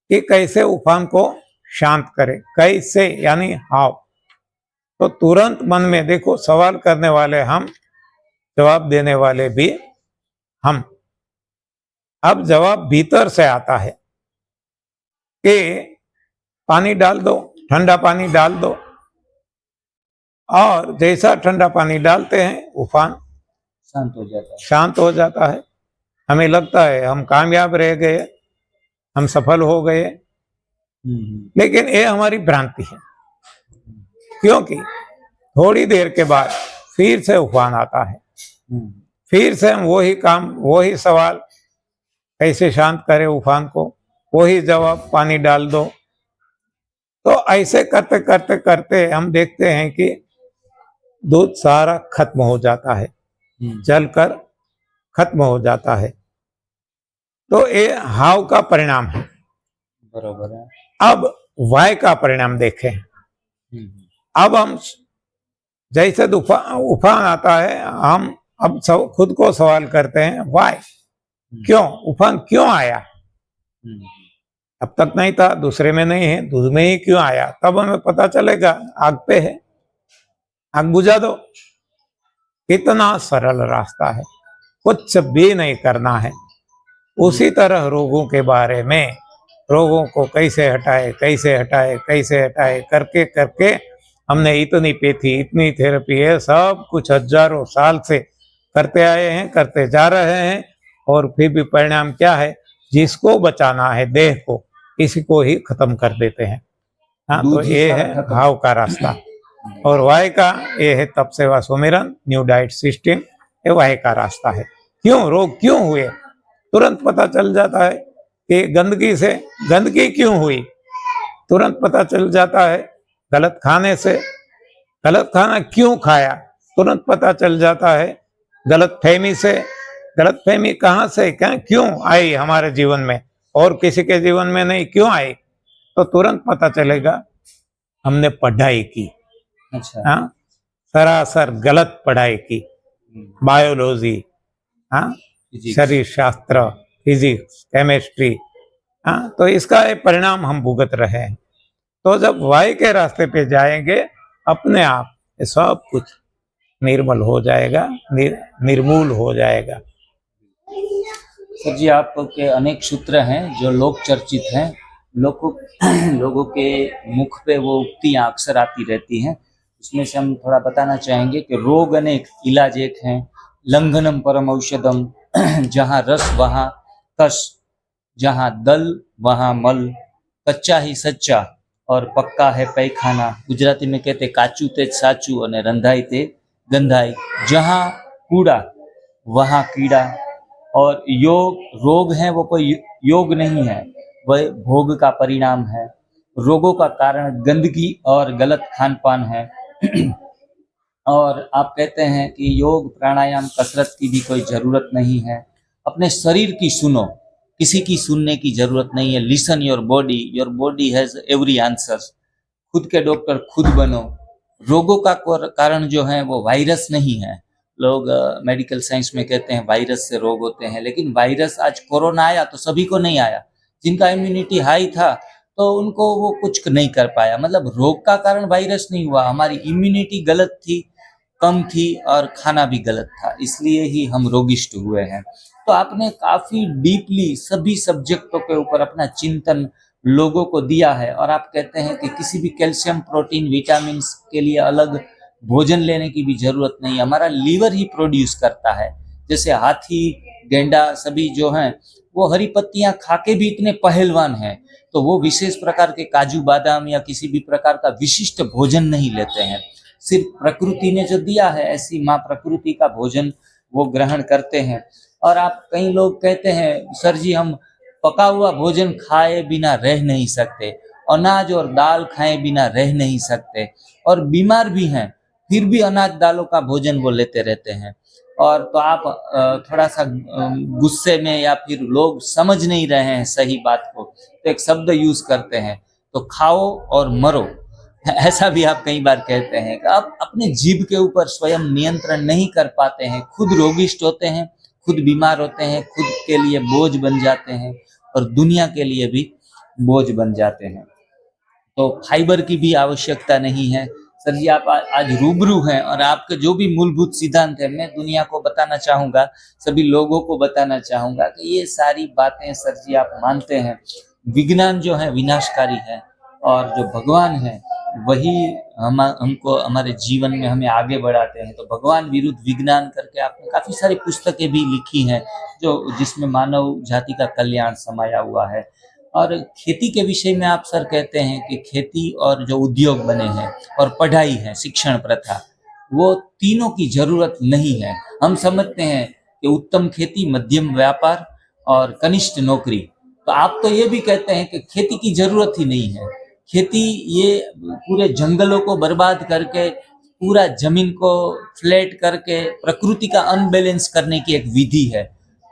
कि कैसे उफान को शांत करें, कैसे यानी हाउ। तो तुरंत मन में देखो, सवाल करने वाले हम, जवाब देने वाले भी हम। अब जवाब भीतर से आता है कि पानी डाल दो, ठंडा पानी डाल दो, और जैसा ठंडा पानी डालते हैं उफान शांत हो जाता है। शांत हो जाता है। हमें लगता है हम कामयाब रह गए, हम सफल हो गए, लेकिन ये हमारी भ्रांति है, क्योंकि थोड़ी देर के बाद फिर से उफान आता है। फिर से हम वही काम, वही सवाल, कैसे शांत करें उफान को, वही जवाब, पानी डाल दो। तो ऐसे करते करते करते हम देखते हैं कि दूध सारा खत्म हो जाता है, जलकर खत्म हो जाता है। तो ये हाव का परिणाम है। बरोबर है। अब वाय का परिणाम देखें। अब हम जैसे उफान आता है, हम अब खुद को सवाल करते हैं वाय, क्यों उफान क्यों आया? अब तक नहीं था, दूसरे में नहीं है, दूध में ही क्यों आया? तब हमें पता चलेगा आग पे है, आग बुझा दो। इतना सरल रास्ता है, कुछ भी नहीं करना है। उसी तरह रोगों के बारे में, रोगों को कैसे हटाए कैसे हटाए कैसे हटाए करके करके हमने इतनी पैथी इतनी थेरेपी है, सब कुछ हजारों साल से करते आए हैं, करते जा रहे हैं, और फिर भी परिणाम क्या है? जिसको बचाना है देह को, इसी को ही खत्म कर देते हैं। हाँ, तो दूध ही ये सारा है खत्म। भाव का रास्ता। और वाय का ये है तप सेवा सुमिरन, न्यू डाइट सिस्टम, ये वाय का रास्ता है। क्यों रोग क्यों हुए? तुरंत पता चल जाता है कि गंदगी से, गंदगी क्यों हुई? तुरंत पता चल जाता है गलत खाने से, गलत खाना क्यों खाया? तुरंत पता चल जाता है गलत फहमी से। गलत फहमी कहाँ से, क्या क्यों आई हमारे जीवन में और किसी के जीवन में नहीं, क्यों आई? तो तुरंत पता चलेगा हमने पढ़ाई की। अच्छा। हाँ, सरासर गलत पढ़ाई की, बायोलॉजी, हाँ, शरीर शास्त्र, फिजिक्स, केमिस्ट्री, हाँ, तो इसका एक परिणाम हम भुगत रहे हैं। तो जब वाय के रास्ते पे जाएंगे, अपने आप ये सब कुछ निर्मल हो जाएगा, निर्मूल हो जाएगा। सर जी, आपके अनेक सूत्र हैं जो लोक चर्चित हैं, लोगों लोगों के मुख पे वो उक्तियां अक्सर आती रहती हैं। उसमें से हम थोड़ा बताना चाहेंगे कि रोग अनेक इलाज एक हैं, लंघनम परम औषधम, जहाँ रस वहाँ कस, जहाँ दल वहाँ मल, कच्चा ही सच्चा और पक्का है पैखाना। गुजराती में कहते काचू तेज साचू और रंधाई ते गंधाई, जहाँ कूड़ा वहाँ कीड़ा। और योग रोग है वो कोई योग नहीं है, वह भोग का परिणाम है। रोगों का कारण गंदगी और गलत खान पान है। और आप कहते हैं कि योग प्राणायाम कसरत की भी कोई जरूरत नहीं है। अपने शरीर की सुनो, किसी की सुनने की जरूरत नहीं है। Listen your body has every answers. खुद के डॉक्टर खुद बनो। रोगों का कारण जो है वो वायरस नहीं है। लोग मेडिकल साइंस में कहते हैं वायरस से रोग होते हैं, लेकिन वायरस, आज कोरोना आया तो सभी को नहीं आया। जिनका इम्यूनिटी हाई था तो उनको वो कुछ नहीं कर पाया। मतलब रोग का कारण वायरस नहीं हुआ, हमारी इम्यूनिटी गलत थी, कम थी, और खाना भी गलत था, इसलिए ही हम रोगिष्ट हुए हैं। तो आपने काफी डीपली सभी सब्जेक्टों के ऊपर अपना चिंतन लोगों को दिया है। और आप कहते हैं कि किसी भी कैल्शियम प्रोटीन विटामिन के लिए अलग भोजन लेने की भी जरूरत नहीं, हमारा लीवर ही प्रोड्यूस करता है। जैसे हाथी, गेंडा सभी जो हैं वो हरी पत्तियां खा के भी इतने पहलवान हैं, तो वो विशेष प्रकार के काजू बादाम या किसी भी प्रकार का विशिष्ट भोजन नहीं लेते हैं। सिर्फ प्रकृति ने जो दिया है, ऐसी माँ प्रकृति का भोजन वो ग्रहण करते हैं। और आप, कई लोग कहते हैं सर जी हम पका हुआ भोजन खाए बिना रह नहीं सकते, अनाज और दाल खाए बिना रह नहीं सकते, और बीमार भी हैं फिर भी अनाज दालों का भोजन वो लेते रहते हैं। और तो आप थोड़ा सा गुस्से में या फिर लोग समझ नहीं रहे हैं सही बात को, तो एक शब्द यूज करते हैं, तो खाओ और मरो। ऐसा भी आप कई बार कहते हैं कि आप अपने जीभ के ऊपर स्वयं नियंत्रण नहीं कर पाते हैं, खुद रोगिष्ट होते हैं, खुद बीमार होते हैं, खुद के लिए बोझ बन जाते हैं और दुनिया के लिए भी बोझ बन जाते हैं। तो फाइबर की भी आवश्यकता नहीं है। सर जी, आप आज रूबरू हैं और आपके जो भी मूलभूत सिद्धांत है, मैं दुनिया को बताना चाहूँगा, सभी लोगों को बताना चाहूँगा कि ये सारी बातें सर जी आप मानते हैं। विज्ञान जो है विनाशकारी है, और जो भगवान है वही हमको हमारे जीवन में हमें आगे बढ़ाते हैं। तो भगवान विरुद्ध विज्ञान करके आपने काफ़ी सारी पुस्तकें भी लिखी हैं, जो जिसमें मानव जाति का कल्याण समाया हुआ है। और खेती के विषय में आप सर कहते हैं कि खेती और जो उद्योग बने हैं और पढ़ाई है, शिक्षण प्रथा, वो तीनों की जरूरत नहीं है। हम समझते हैं कि उत्तम खेती, मध्यम व्यापार और कनिष्ठ नौकरी। तो आप तो ये भी कहते हैं कि खेती की जरूरत ही नहीं है। खेती ये पूरे जंगलों को बर्बाद करके, पूरा जमीन को फ्लैट करके प्रकृति का अनबैलेंस करने की एक विधि है।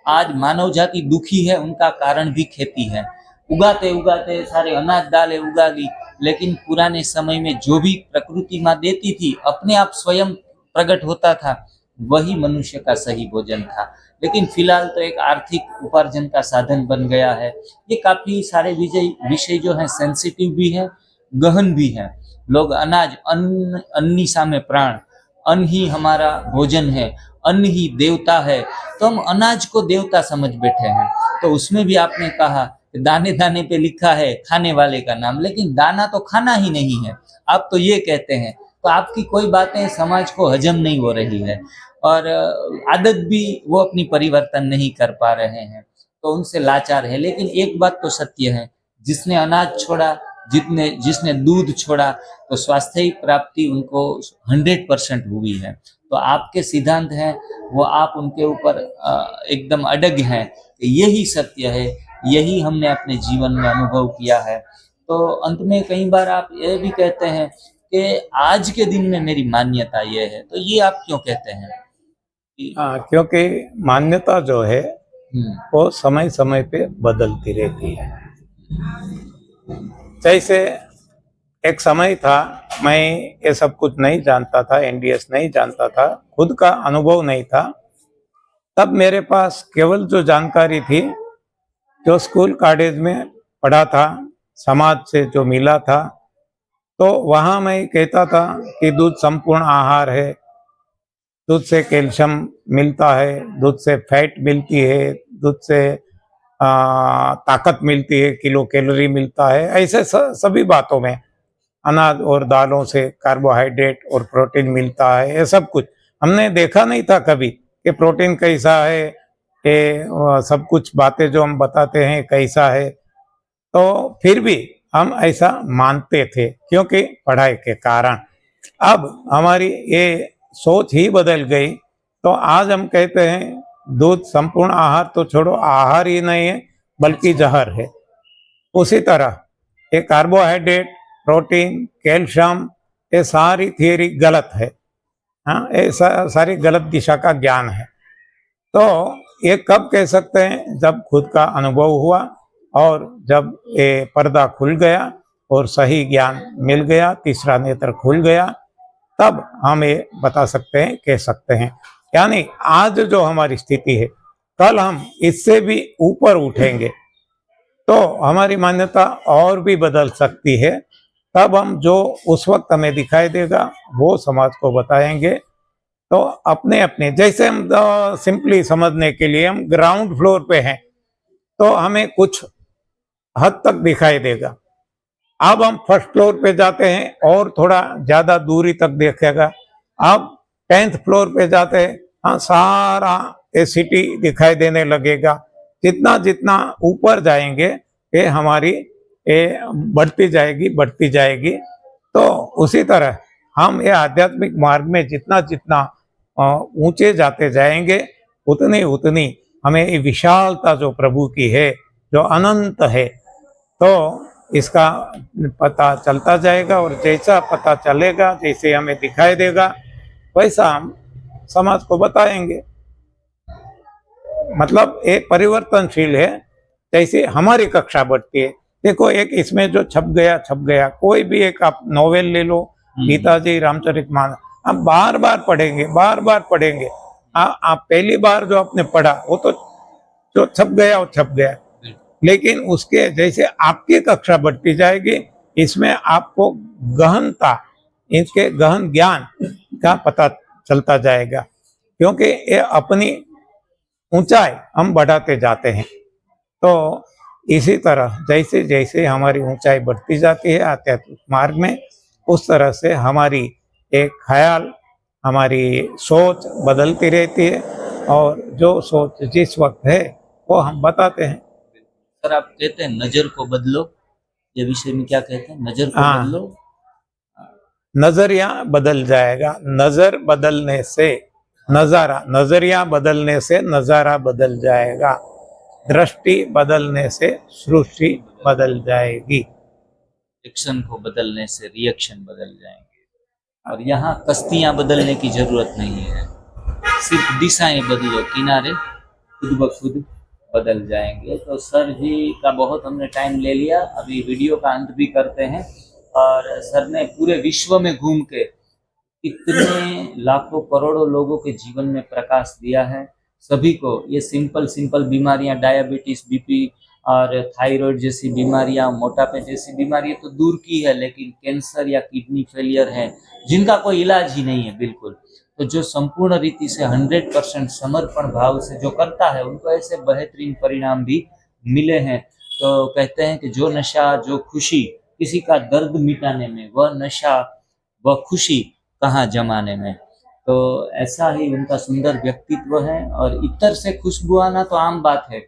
आज मानव जाति दुखी है, उनका कारण भी खेती है। उगाते उगाते सारे अनाज दालें उगा ली, लेकिन पुराने समय में जो भी प्रकृति माँ देती थी अपने आप स्वयं प्रकट होता था, वही मनुष्य का सही भोजन था। लेकिन फिलहाल तो एक आर्थिक उपार्जन का साधन बन गया है। ये काफी सारे विषय जो है सेंसिटिव भी है, गहन भी है। लोग अनाज, अन्न, अन्नी सामे प्राण, अन्न ही हमारा भोजन है, अन्न ही देवता है, तो हम अनाज को देवता समझ बैठे हैं। तो उसमें भी आपने कहा दाने दाने पे लिखा है खाने वाले का नाम, लेकिन दाना तो खाना ही नहीं है, आप तो ये कहते हैं। तो आपकी कोई बातें समाज को हजम नहीं हो रही है, और आदत भी वो अपनी परिवर्तन नहीं कर पा रहे हैं, तो उनसे लाचार है। लेकिन एक बात तो सत्य है, जिसने अनाज छोड़ा, जिसने दूध छोड़ा, तो स्वास्थ्य प्राप्ति उनको 100% हुई है। तो आपके सिद्धांत हैं वो आप उनके ऊपर एकदम अडग हैं, यही सत्य है, यही हमने अपने जीवन में अनुभव किया है। तो अंत में कई बार आप ये भी कहते हैं कि आज के दिन में मेरी मान्यता ये है, तो ये आप क्यों कहते हैं? क्योंकि मान्यता जो है हम्म, वो समय समय पे बदलती रहती है। जैसे एक समय था, मैं ये सब कुछ नहीं जानता था, एनडीएस नहीं जानता था, खुद का अनुभव नहीं था। तब मेरे पास केवल जो जानकारी थी, जो स्कूल कॉलेज में पढ़ा था, समाज से जो मिला था, तो वहाँ मैं कहता था कि दूध संपूर्ण आहार है, दूध से कैल्शियम मिलता है, दूध से फैट मिलती है, दूध से ताकत मिलती है, किलो कैलोरी मिलता है। ऐसे सभी बातों में अनाज और दालों से कार्बोहाइड्रेट और प्रोटीन मिलता है। ये सब कुछ हमने देखा नहीं था कभी कि प्रोटीन कैसा है, कि सब कुछ बातें जो हम बताते हैं कैसा है। तो फिर भी हम ऐसा मानते थे क्योंकि पढ़ाई के कारण। अब हमारी ये सोच ही बदल गई, तो आज हम कहते हैं दूध संपूर्ण आहार तो छोड़ो, आहार ही नहीं है बल्कि जहर है। उसी तरह ये कार्बोहाइड्रेट, प्रोटीन, कैल्शियम, ये सारी थियरी गलत है। हाँ, ये सारी गलत दिशा का ज्ञान है। तो ये कब कह सकते हैं? जब खुद का अनुभव हुआ और जब ये पर्दा खुल गया और सही ज्ञान मिल गया, तीसरा नेत्र खुल गया, तब हम ये बता सकते हैं, कह सकते हैं। यानी आज जो हमारी स्थिति है, कल हम इससे भी ऊपर उठेंगे तो हमारी मान्यता और भी बदल सकती है। तब हम जो उस वक्त हमें दिखाई देगा वो समाज को बताएंगे। तो अपने अपने जैसे हम सिंपली समझने के लिए, हम ग्राउंड फ्लोर पे हैं तो हमें कुछ हद तक दिखाई देगा। अब हम फर्स्ट फ्लोर पे जाते हैं और थोड़ा ज्यादा दूरी तक देखेगा। अब 10th फ्लोर पे जाते हैं, हाँ, सारा ये सिटी दिखाई देने लगेगा। जितना जितना ऊपर जाएंगे ये हमारी ये बढ़ती जाएगी, बढ़ती जाएगी। तो उसी तरह हम ये आध्यात्मिक मार्ग में जितना जितना ऊंचे जाते जाएंगे, उतनी उतनी हमें ये विशालता जो प्रभु की है, जो अनंत है, तो इसका पता चलता जाएगा। और जैसा पता चलेगा, जैसे हमें दिखाई देगा, वैसा हम समाज को बताएंगे। मतलब एक परिवर्तनशील है। जैसे हमारी कक्षा बढ़ती है, देखो एक इसमें जो छप गया, कोई भी एक आप नॉवेल ले लो, गीता जी, रामचरितमानस, आप बार बार पढ़ेंगे। आप पहली बार जो आपने पढ़ा वो तो जो छप गया वो छप गया, लेकिन उसके जैसे आपकी कक्षा बढ़ती जाएगी, इसमें आपको गहनता, इसके गहन ज्ञान का पता चलता जाएगा, क्योंकि ये अपनी ऊंचाई हम बढ़ाते जाते हैं। तो इसी तरह जैसे जैसे हमारी ऊंचाई बढ़ती जाती है आध्यात्मिक मार्ग में, उस तरह से हमारी एक ख्याल, हमारी सोच बदलती रहती है, और जो सोच जिस वक्त है वो हम बताते हैं। सर आप कहते हैं नजर को बदलो, ये विषय में क्या कहते हैं? नजर को हाँ, बदलो, नजरिया बदल जाएगा। नजर बदलने से नजारा, नजरिया बदलने से नजारा बदल जाएगा। दृष्टि बदलने से सृष्टि बदल जाएगी। एक्शन को बदलने से रिएक्शन बदल जाएंगे। और यहाँ कश्तियां बदलने की जरूरत नहीं है, सिर्फ दिशाएं बदलो, किनारे खुद ब खुद बदल जाएंगे। तो सर जी का बहुत हमने टाइम ले लिया, अभी वीडियो का अंत भी करते हैं। और सर ने पूरे विश्व में घूम के कितने लाखों करोड़ों लोगों के जीवन में प्रकाश दिया है। सभी को ये सिंपल सिंपल बीमारियां, डायबिटीज, बीपी और थायराइड जैसी बीमारियां, मोटापे जैसी बीमारियां तो दूर की है, लेकिन कैंसर या किडनी फेलियर है जिनका कोई इलाज ही नहीं है बिल्कुल। तो जो संपूर्ण रीति से 100% समर्पण भाव से जो करता है, उनको ऐसे बेहतरीन परिणाम भी मिले हैं। तो कहते हैं कि जो नशा, जो खुशी किसी का दर्द मिटाने में, वह नशा, वह खुशी कहाँ जमाने में। तो ऐसा ही उनका सुंदर व्यक्तित्व है। और इत्र से खुशबू आना तो आम बात है,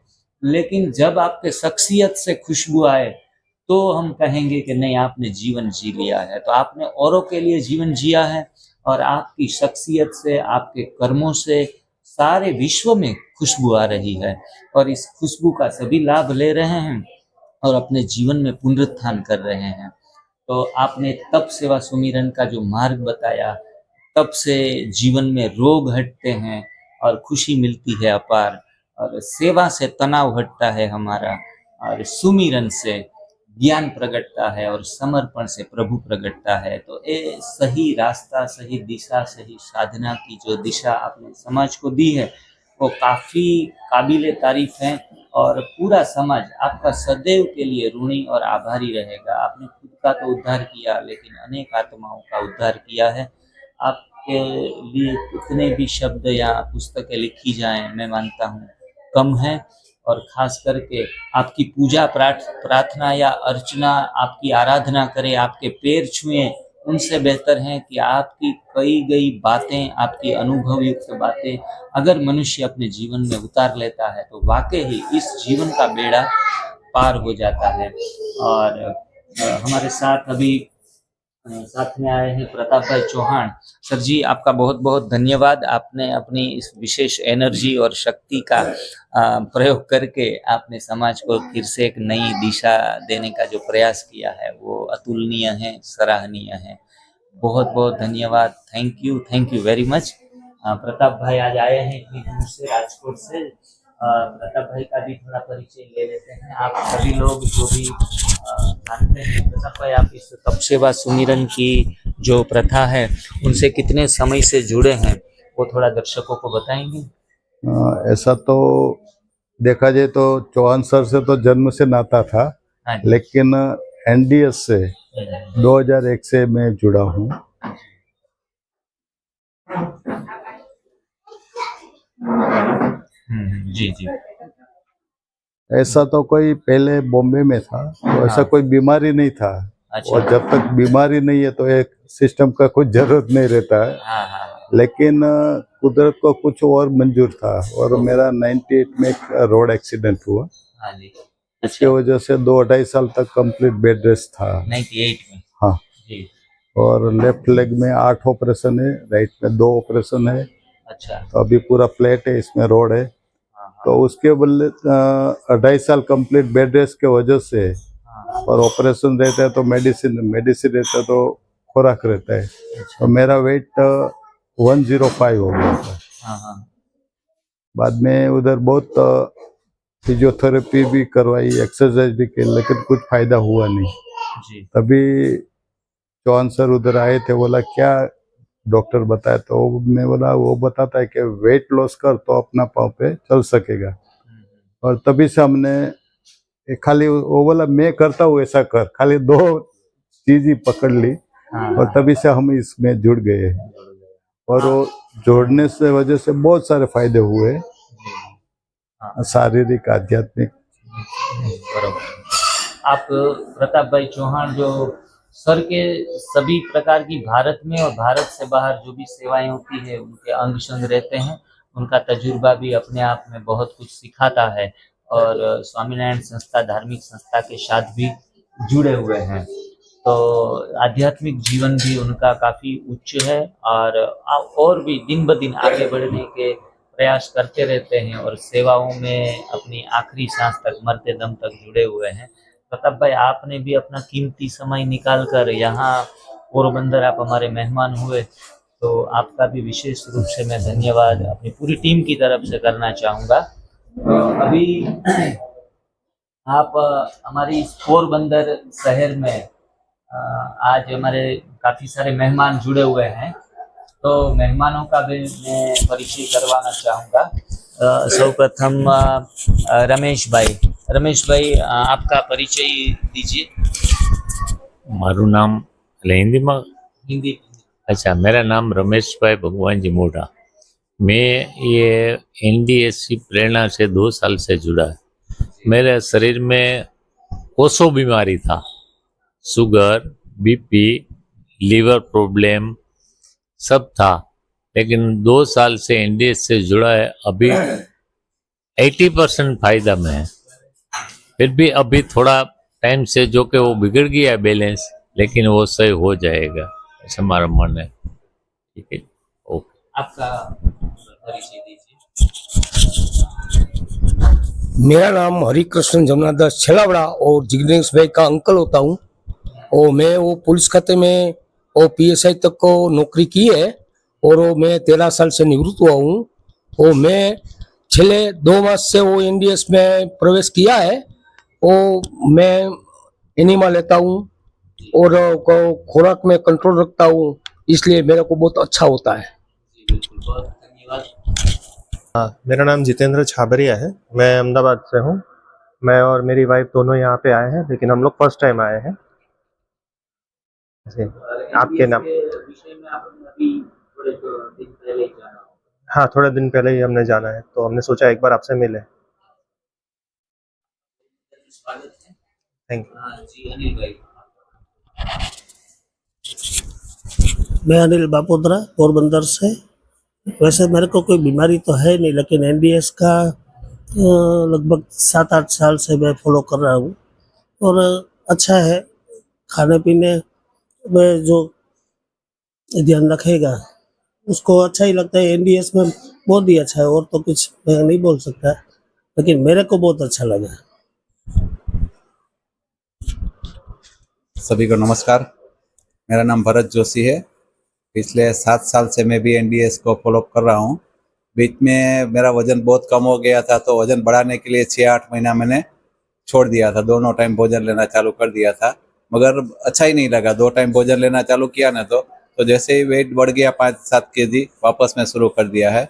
लेकिन जब आपके शख्सियत से खुशबू आए तो हम कहेंगे कि नहीं, आपने जीवन जी लिया है। तो आपने औरों के लिए जीवन जिया है, और आपकी शख्सियत से, आपके कर्मों से सारे विश्व में खुशबू आ रही है, और इस खुशबू का सभी लाभ ले रहे हैं और अपने जीवन में पुनरुत्थान कर रहे हैं। तो आपने तप सेवा सुमिरन का जो मार्ग बताया, तप से जीवन में रोग हटते हैं और खुशी मिलती है अपार, और सेवा से तनाव हटता है हमारा, और सुमिरन से ज्ञान प्रगटता है, और समर्पण से प्रभु प्रगटता है। तो ये सही रास्ता, सही दिशा, सही साधना की जो दिशा आपने समाज को दी है, वो काफ़ी काबिले तारीफ है। और पूरा समाज आपका सदैव के लिए ऋणी और आभारी रहेगा। आपने खुद का तो उद्धार किया, लेकिन अनेक आत्माओं का उद्धार किया है। आपके लिए कितने भी शब्द या पुस्तकें लिखी जाएं, मैं मानता हूँ कम है। और खास करके आपकी पूजा प्रार्थना या अर्चना, आपकी आराधना करें, आपके पैर छुएं, उनसे बेहतर है कि आपकी कही गई बातें, आपकी अनुभव युक्त बातें अगर मनुष्य अपने जीवन में उतार लेता है, तो वाकई ही इस जीवन का बेड़ा पार हो जाता है। और हमारे साथ अभी साथ में आए हैं प्रताप भाई चौहान। सर जी, आपका बहुत बहुत धन्यवाद। आपने अपनी इस विशेष एनर्जी और शक्ति का प्रयोग करके आपने समाज को फिर से एक नई दिशा देने का जो प्रयास किया है, वो अतुलनीय है, सराहनीय है। बहुत बहुत धन्यवाद। Thank you very much. Pratap भाई आज आए हैं इतनी दूर से, राजकोट से। प्रताप भाई का भी थोड़ा परिचय ले लेते हैं। आप सभी लोग जो भी जानते हैं, प्रताप भाई आप इस तप सेवा सुमिरन की जो प्रथा है, उनसे कितने समय से जुड़े हैं, वो थोड़ा दर्शकों को बताएंगे। ऐसा तो देखा जाए तो चौहान सर से तो जन्म से नाता था, हाँ जी। लेकिन एनडीएस से 2001 से मैं जुड़ा हूँ। जी जी। ऐसा तो कोई पहले बॉम्बे में था, तो ऐसा कोई बीमारी नहीं था। अच्छा। और जब तक बीमारी नहीं है तो एक सिस्टम का कुछ जरूरत नहीं रहता है। हाँ हाँ। लेकिन कुदरत को कुछ और मंजूर था, और मेरा 98 में एक रोड एक्सीडेंट हुआ। हाँ जी। इसके वजह से 2-2.5 साल तक कंप्लीट बेड रेस्ट था। 98 में। हाँ जी। और लेफ्ट लेग में 8 ऑपरेशन है, राइट में 2 ऑपरेशन है। अच्छा। तो अभी पूरा प्लेट है, इसमें रोड है। हाँ तो उसके बदले 2.5 साल कंप्लीट बेड रेस्ट के वजह से, हाँ। और ऑपरेशन रहता है तो मेडिसिन रहता है तो खुराक रहता है। तो मेरा वेट 105 हो गया था। हाँ हाँ। बाद में उधर बहुत फिजियोथेरेपी भी करवाई, एक्सरसाइज भी की, लेकिन कुछ फायदा हुआ नहीं। जी। तभी चौहान सर उधर आए थे, बोला क्या डॉक्टर बताया, तो मैं बोला वो बताता है कि वेट लॉस कर तो अपना पाँव पे चल सकेगा। और तभी से हमने खाली वो बोला मैं करता हूँ ऐसा कर, खाली 2 चीज ही पकड़ ली, और तभी से हम इसमें जुड़ गए। और वो जोड़ने से वजह से बहुत सारे फायदे हुए, शारीरिक, आध्यात्मिक। बराबर। आप प्रताप भाई चौहान जो सर के सभी प्रकार की भारत में और भारत से बाहर जो भी सेवाएं होती है, उनके अंग संग रहते हैं। उनका तजुर्बा भी अपने आप में बहुत कुछ सिखाता है, और स्वामीनारायण संस्था धार्मिक संस्था के साथ भी जुड़े हुए हैं। तो आध्यात्मिक जीवन भी उनका काफ़ी उच्च है, और भी दिन ब दिन आगे बढ़ने के प्रयास करते रहते हैं, और सेवाओं में अपनी आखिरी सांस तक, मरते दम तक जुड़े हुए हैं। प्रताप भाई, आपने भी अपना कीमती समय निकाल कर यहाँ पोरबंदर आप हमारे मेहमान हुए, तो आपका भी विशेष रूप से मैं धन्यवाद अपनी पूरी टीम की तरफ से करना चाहूँगा। अभी आप हमारी इस पोरबंदर शहर में आज हमारे काफ़ी सारे मेहमान जुड़े हुए हैं, तो मेहमानों का भी मैं परिचय करवाना चाहूँगा। सर्वप्रथम रमेश भाई आपका परिचय दीजिए। મારું નામ એટલે હિન્દીમાં हिंदी। अच्छा मेरा नाम रमेश भाई भगवान जी मोढ़ा। मैं ये एनडीएससी प्रेरणा से 2 साल से जुड़ा है। मेरे शरीर में कोसों बीमारी था, शुगर, बीपी, लीवर प्रॉब्लम सब था, लेकिन 2 साल से एनडीएस से जुड़ा है। अभी 80% फायदा में है। फिर भी अभी थोड़ा टाइम से जो कि वो बिगड़ गया है बैलेंस, लेकिन वो सही हो जाएगा ऐसा हमारा मन है। ठीक है, ओके। आपका परिचय दीजिए। मेरा नाम हरिकृष्ण जमुनादास छेलावड़ा और जिग्नेश भाई का अंकल होता हूँ। और मैं वो पुलिस खाते में और पीएसआई तक को नौकरी की है और वो मैं 13 साल से निवृत्त हुआ हूँ। और मैं पिछले 2 मास से वो एनडीएस में प्रवेश किया है। वो मैं एनिमा लेता हूँ और खुराक में कंट्रोल रखता हूँ, इसलिए मेरे को बहुत अच्छा होता है। जी बिल्कुल, बहुत धन्यवाद। मेरा नाम जितेंद्र छाबरिया है। मैं अहमदाबाद से हूँ। मैं और मेरी वाइफ दोनों यहाँ पे आए हैं, लेकिन हम लोग फर्स्ट टाइम आए हैं। आपके नाम? विषय में आपने अभी थोड़े दिन पहले ही जाना होगा। हाँ, थोड़े दिन पहले ही हमने जाना है, तो हमने सोचा एक बार आपसे मिले। स्वागत है। Thank you. हाँ जी, अनिल भाई। मैं अनिल बापोद्रा पोरबंदर से। वैसे मेरे को कोई बीमारी तो है नहीं, लेकिन एनडीएस का लगभग 7-8 साल से मैं फॉलो कर रहा हूँ और अच्छा है। खाने पीने में जो ध्यान रखेगा उसको अच्छा ही लगता है। एनडीएस में बहुत ही अच्छा है, और तो कुछ मैं नहीं बोल सकता, लेकिन मेरे को बहुत अच्छा लगा। सभी को नमस्कार। मेरा नाम भरत जोशी है। पिछले 7 साल से मैं भी एनडीएस को फॉलो कर रहा हूँ। बीच में मेरा वज़न बहुत कम हो गया था, तो वज़न बढ़ाने के लिए 6-8 महीना मैंने छोड़ दिया था। दोनों टाइम भोजन लेना चालू कर दिया था, मगर अच्छा ही नहीं लगा। 2 टाइम भोजन लेना चालू किया ना, तो जैसे ही वेट बढ़ गया 5-7 केजी, वापस मैं शुरू कर दिया है।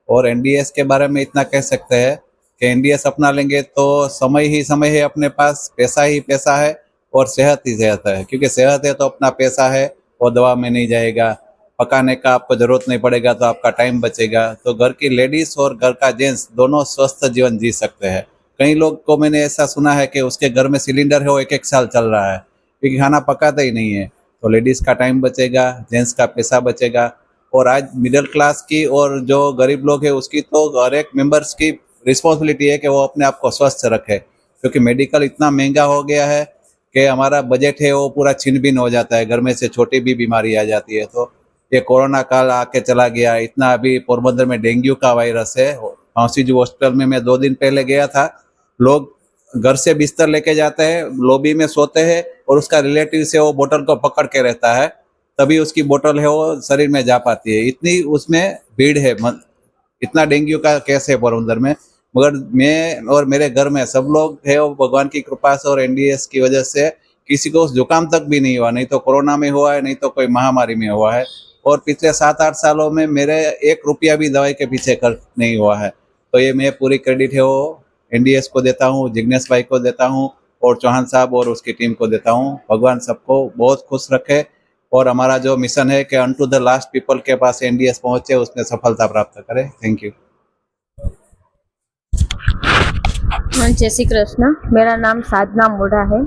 और एनडीएस के बारे में इतना कह सकते हैं कि एनडीएस अपना लेंगे तो समय ही समय है अपने पास, पैसा ही पैसा है और सेहत ही सेहत है। क्योंकि सेहत है तो अपना पैसा है, वो दवा में नहीं जाएगा। पकाने का आपको ज़रूरत नहीं पड़ेगा, तो आपका टाइम बचेगा। तो घर की लेडीज़ और घर का जेंट्स दोनों स्वस्थ जीवन जी सकते हैं। कई लोग को मैंने ऐसा सुना है कि उसके घर में सिलेंडर है, वो 1-1 साल चल रहा है, क्योंकि खाना पकाता ही नहीं है। तो लेडीज़ का टाइम बचेगा, जेंट्स का पैसा बचेगा। और आज मिडिल क्लास की और जो गरीब लोग हैं उसकी तो हर एक मेंबर्स की रिस्पॉन्सिबिलिटी है कि वो अपने आप को स्वस्थ रखे, क्योंकि मेडिकल इतना महंगा हो गया है कि हमारा बजट है वो पूरा छिन भिन हो जाता है। घर में से छोटी भी बीमारी आ जाती है। तो ये कोरोना काल आके चला गया। इतना अभी पोरबंदर में डेंगू का वायरस है। फांसीजू हॉस्पिटल में मैं 2 दिन पहले गया था। लोग घर से बिस्तर लेके जाते हैं, लॉबी में सोते हैं, और उसका रिलेटिव से वो बोतल को पकड़ के रहता है, तभी उसकी बोतल है वो शरीर में जा पाती है। इतनी उसमें भीड़ है। इतना डेंगू का केस है पोरबंदर में। मगर मैं और मेरे घर में सब लोग है वो भगवान की कृपा से और एनडीएस की वजह से किसी को जुकाम तक भी नहीं हुआ। नहीं तो कोरोना में हुआ है, नहीं तो कोई महामारी में हुआ है। और पिछले 7-8 सालों में मेरे 1 रुपया भी दवाई के पीछे खर्च नहीं हुआ है। तो ये मैं पूरी क्रेडिट है वो एनडीएस को देता हूँ, जिग्नेश भाई को देता हूँ, और चौहान साहब और उसकी टीम को देता हूँ। भगवान सबको बहुत खुश रखे, और हमारा जो मिशन है कि अनटू द लास्ट पीपल के पास एनडीएस पहुँचे, उसमें सफलता प्राप्त करे। Thank you. जय श्री कृष्ण। मेरा नाम साधना मोढ़ा है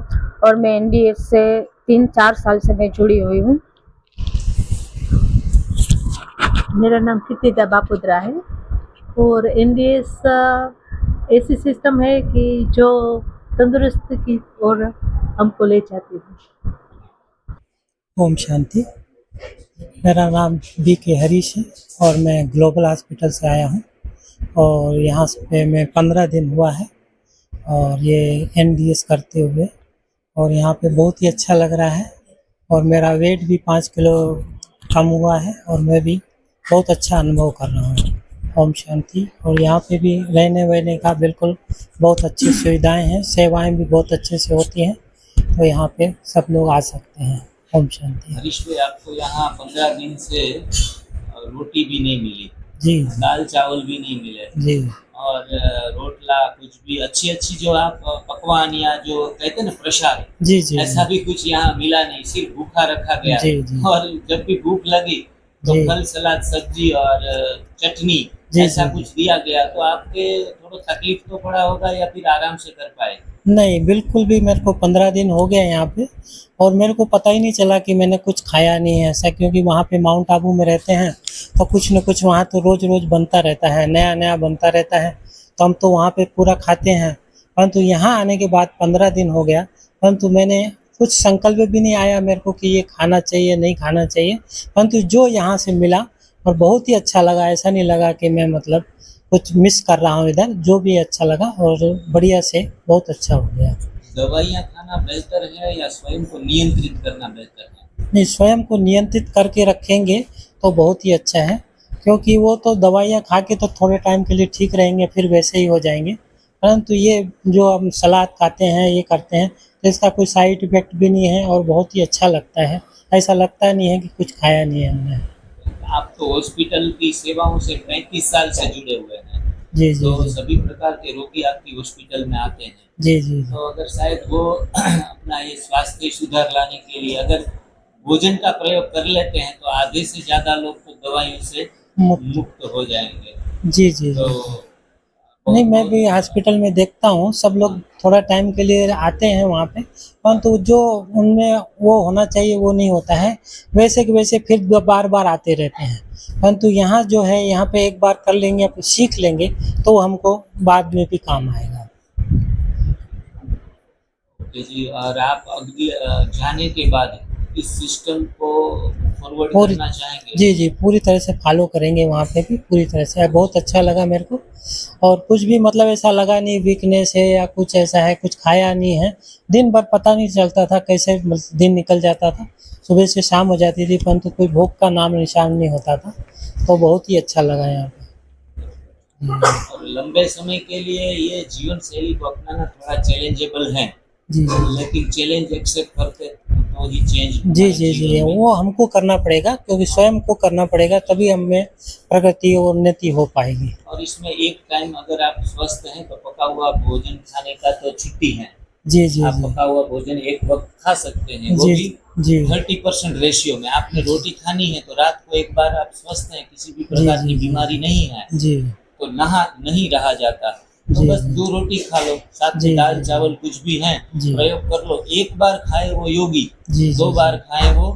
और मैं एनडीएस से 3-4 साल से मैं जुड़ी हुई हूँ। मेरा नाम कीर्तिदा बापोद्रा है और एनडीएस ऐसी सिस्टम है कि जो तंदुरुस्त की ओर हमको ले जाती है। ओम शांति। मेरा नाम BK हरीश है और मैं ग्लोबल हॉस्पिटल से आया हूँ और यहाँ पे मैं 15 दिन हुआ है और ये एनडीएस करते हुए, और यहाँ पे बहुत ही अच्छा लग रहा है। और मेरा वेट भी 5 किलो कम हुआ है और मैं भी बहुत अच्छा अनुभव कर रहा हूँ ओम शांति। और यहाँ पे भी रहने वहने का बिल्कुल बहुत अच्छी सुविधाएं हैं, सेवाएं भी बहुत अच्छे से होती हैं, तो यहाँ पे सब लोग आ सकते हैं। ओम शांति। हरीश भाई, आपको यहाँ 15 दिन से रोटी भी नहीं मिली, जी दाल चावल भी नहीं मिले, जी और रोटला कुछ भी अच्छी अच्छी जो आप पकवान या जो कहते हैं ना प्रसाद, जी जी ऐसा भी कुछ यहाँ मिला नहीं, सिर्फ भूखा रखा गया। जी जी और जब भी भूख लगी तो जी फल सलाद सब्जी और चटनी जी ऐसा जी। कुछ दिया गया, तो आपके थोड़ा तकलीफ तो पड़ा होगा या फिर आराम से कर पाए? नहीं, बिल्कुल भी मेरे को 15 दिन हो गए यहाँ पे, और मेरे को पता ही नहीं चला कि मैंने कुछ खाया नहीं है ऐसा, क्योंकि वहाँ पे माउंट आबू में रहते हैं तो कुछ न कुछ वहाँ तो रोज़ रोज़ बनता रहता है, नया नया बनता रहता है, तो हम तो वहाँ पे पूरा खाते हैं। परंतु यहाँ आने के बाद 15 दिन हो गया, परंतु मैंने कुछ संकल्प भी नहीं आया मेरे को कि ये खाना चाहिए नहीं खाना चाहिए, परंतु जो यहाँ से मिला और बहुत ही अच्छा लगा। ऐसा नहीं लगा कि मैं मतलब कुछ मिस कर रहा हूँ इधर, जो भी अच्छा लगा और बढ़िया से बहुत अच्छा हो गया। दवाइयाँ खाना बेहतर है या स्वयं को नियंत्रित करना बेहतर है? नहीं, स्वयं को नियंत्रित करके रखेंगे तो बहुत ही अच्छा है, क्योंकि वो तो दवाइयाँ खा के तो थोड़े टाइम के लिए ठीक रहेंगे, फिर वैसे ही हो जाएंगे। परंतु ये जो हम सलाद खाते हैं, ये करते हैं, तो इसका कोई साइड इफेक्ट भी नहीं है और बहुत ही अच्छा लगता है। ऐसा लगता नहीं है कि कुछ खाया नहीं है हमने। आप तो हॉस्पिटल की सेवाओं से 35 साल से जुड़े हुए हैं, जी जी तो जी सभी प्रकार के रोगी आपकी हॉस्पिटल में आते हैं। जी जी तो अगर शायद वो अपना ये स्वास्थ्य सुधार लाने के लिए अगर भोजन का प्रयोग कर लेते हैं तो आधे से ज्यादा लोग तो दवाइयों से मुक्त हो जाएंगे। जी जी तो जी। नहीं, मैं भी हॉस्पिटल में देखता हूँ सब लोग थोड़ा टाइम के लिए आते हैं वहाँ पे, परंतु जो उनमें वो होना चाहिए वो नहीं होता है, वैसे कि वैसे फिर बार बार आते रहते हैं। परंतु यहाँ जो है, यहाँ पे एक बार कर लेंगे, अपन सीख लेंगे तो हमको बाद में भी काम आएगा। जी, और आप अगली जाने के बाद इस सिस्टम को फॉरवर्ड पूरी करना चाहेंगे? जी जी, पूरी तरह से फॉलो करेंगे वहाँ पे भी पूरी तरह से। बहुत अच्छा लगा मेरे को, और कुछ भी मतलब ऐसा लगा नहीं वीकनेस है या कुछ ऐसा है, कुछ खाया नहीं है। दिन भर पता नहीं चलता था कैसे दिन निकल जाता था, सुबह से शाम हो जाती थी, परंतु कोई भूख का नाम निशान नहीं होता था, तो बहुत ही अच्छा लगा यहाँ पे। और लंबे समय के लिए ये जीवन शैली को अपनाना थोड़ा चैलेंजेबल है, जी जी लेकिन चैलेंज एक्सेप्ट करते तो ही चेंज जी जी जी, वो हमको करना पड़ेगा, क्योंकि स्वयं को करना पड़ेगा, तभी हमें प्रगति और उन्नति हो पाएगी। और इसमें एक टाइम अगर आप स्वस्थ हैं तो पका हुआ भोजन खाने का तो छुट्टी है। जी जी आप जी पका हुआ भोजन एक वक्त खा सकते हैं, वो जी भी जी 30% रेशियो में। आपने रोटी खानी है तो रात को एक बार आप स्वस्थ हैं, किसी भी प्रकार जी, की जी, बीमारी नहीं है, जी तो नहा नहीं रहा जाता, तो जी, बस जी। 2 रोटी खा लो, साथ जी, में दाल जी, चावल कुछ भी है, जी। प्रयोग कर लो। एक बार खाए वो योगी, जी 2 जी बार खाए वो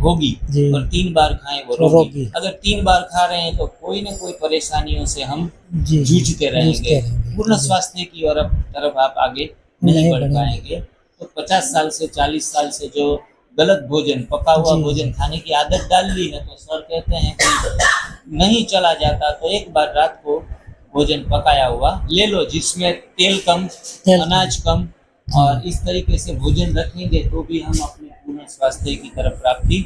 भोगी, जी। और 3 बार खाए वो रोगी। रोगी। अगर 3 बार खा रहे हैं तो कोई न कोई परेशानियों से हम जी जूझते रहेंगे, रहेंगे। पूर्ण जी। स्वास्थ्य की तरफ आप आगे नहीं बढ़ पाएंगे। तो 50 साल से 40 साल से जो गलत भोजन, पका हुआ जी, भोजन जी। खाने की आदत डाल ली है, तो सर कहते हैं कि नहीं चला जाता तो एक बार रात को भोजन पकाया हुआ ले लो, जिसमें तेल कम, तेल अनाज कम, और इस तरीके से भोजन रखेंगे तो भी हम अपने पूर्ण स्वास्थ्य की तरफ प्राप्ति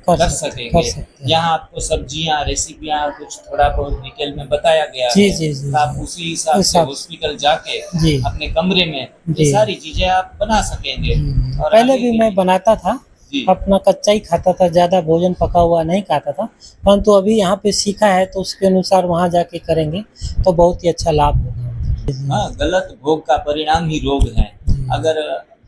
कर सकेंगे। सकते हैं। यहाँ आपको सब्जियाँ, रेसिपियाँ कुछ थोड़ा बहुत डिटेल में बताया गया जी, है, जी, जी, तो आप जी। उसी हिसाब से हिसाब से। हॉस्पिटल जाके जी। अपने कमरे में ये जी। सारी चीजें आप बना सकेंगे। और पहले आगे भी के मैं लिए- बनाता था, जी। अपना कच्चा ही खाता था, ज़्यादा भोजन पका हुआ नहीं खाता था, परंतु अभी यहाँ पे सीखा है तो उसके अनुसार वहाँ जाके करेंगे तो बहुत ही अच्छा लाभ होगा। हाँ, गलत भोग का परिणाम ही रोग है। अगर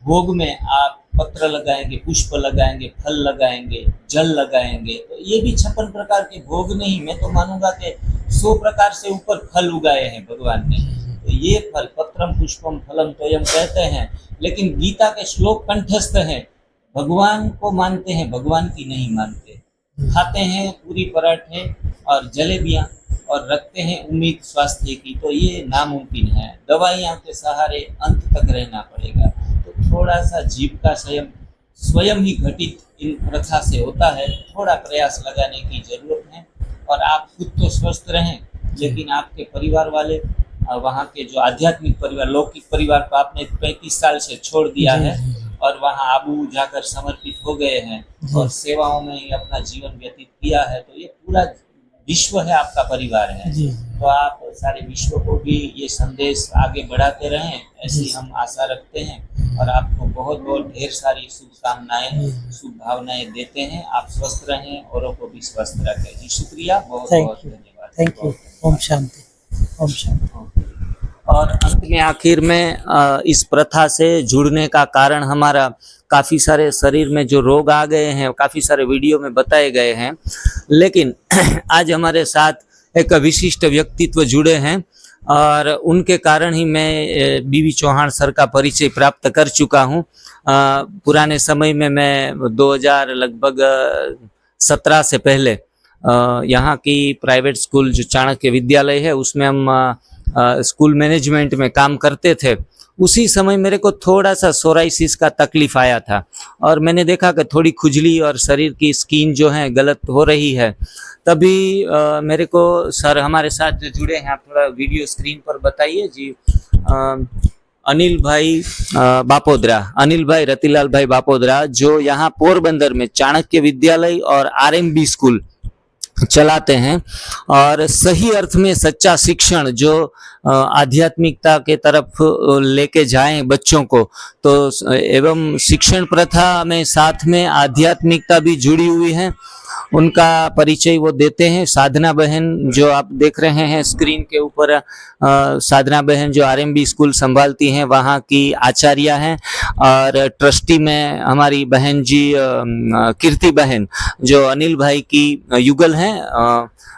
भोग में आप पत्र लगाएंगे, पुष्प लगाएंगे, फल लगाएंगे, जल लगाएंगे, तो ये भी 56 प्रकार के भोग नहीं, मैं तो मानूंगा कि 100 प्रकार से ऊपर फल उगाए हैं भगवान ने। तो ये फल पत्रम पुष्पम फलम तोयम कहते हैं, लेकिन गीता के श्लोक कंठस्थ हैं। भगवान को मानते हैं, भगवान की नहीं मानते। खाते हैं पूरी पराठे और जलेबियाँ और रखते हैं उम्मीद स्वास्थ्य की, तो ये नामुमकिन है। दवाइयाँ के सहारे अंत तक रहना पड़ेगा। तो थोड़ा सा जीव का स्वयं ही घटित इन प्रथा से होता है, थोड़ा प्रयास लगाने की जरूरत है। और आप खुद तो स्वस्थ रहें, लेकिन आपके परिवार वाले, वहाँ के जो आध्यात्मिक परिवार, लौकिक परिवार को आपने 35 साल से छोड़ दिया है और वहाँ आबू जाकर समर्पित हो गए हैं और सेवाओं में ही अपना जीवन व्यतीत किया है, तो ये पूरा विश्व है आपका परिवार है। जी तो आप सारे विश्व को भी ये संदेश आगे बढ़ाते रहें, ऐसी हम आशा रखते हैं और आपको बहुत बहुत ढेर सारी शुभकामनाएं, शुभ भावनाएं देते हैं। आप स्वस्थ रहें, औरों को भी स्वस्थ रखें। जी शुक्रिया, बहुत बहुत थैंक यू धन्यवाद। Thank you. ओम शांति ओम शांति। और अंत में आखिर में इस प्रथा से जुड़ने का कारण हमारा काफ़ी सारे शरीर में जो रोग आ गए हैं, काफ़ी सारे वीडियो में बताए गए हैं, लेकिन आज हमारे साथ एक विशिष्ट व्यक्तित्व जुड़े हैं और उनके कारण ही मैं बीवी चौहान सर का परिचय प्राप्त कर चुका हूँ। पुराने समय में मैं 2000 लगभग 17 से पहले यहाँ की प्राइवेट स्कूल जो चाणक्य विद्यालय है उसमें हम स्कूल मैनेजमेंट में काम करते थे। उसी समय मेरे को थोड़ा सा सोराइसिस का तकलीफ आया था और मैंने देखा कि थोड़ी खुजली और शरीर की स्किन जो है गलत हो रही है। तभी मेरे को सर हमारे साथ जो जुड़े हैं, आप थोड़ा वीडियो स्क्रीन पर बताइए जी। अनिल भाई बापोद्रा, अनिल भाई रतिलाल भाई बापोद्रा, जो यहाँ पोरबंदर में चाणक्य विद्यालय और आरएमबी स्कूल चलाते हैं और सही अर्थ में सच्चा शिक्षण जो आध्यात्मिकता के तरफ लेके जाएं बच्चों को, तो एवं शिक्षण प्रथा में साथ में आध्यात्मिकता भी जुड़ी हुई है। उनका परिचय वो देते हैं। साधना बहन जो आप देख रहे हैं स्क्रीन के ऊपर, साधना बहन जो आरएमबी स्कूल संभालती हैं वहाँ की आचार्य हैं और ट्रस्टी में हमारी बहन जी कीर्ति बहन जो अनिल भाई की युगल हैं,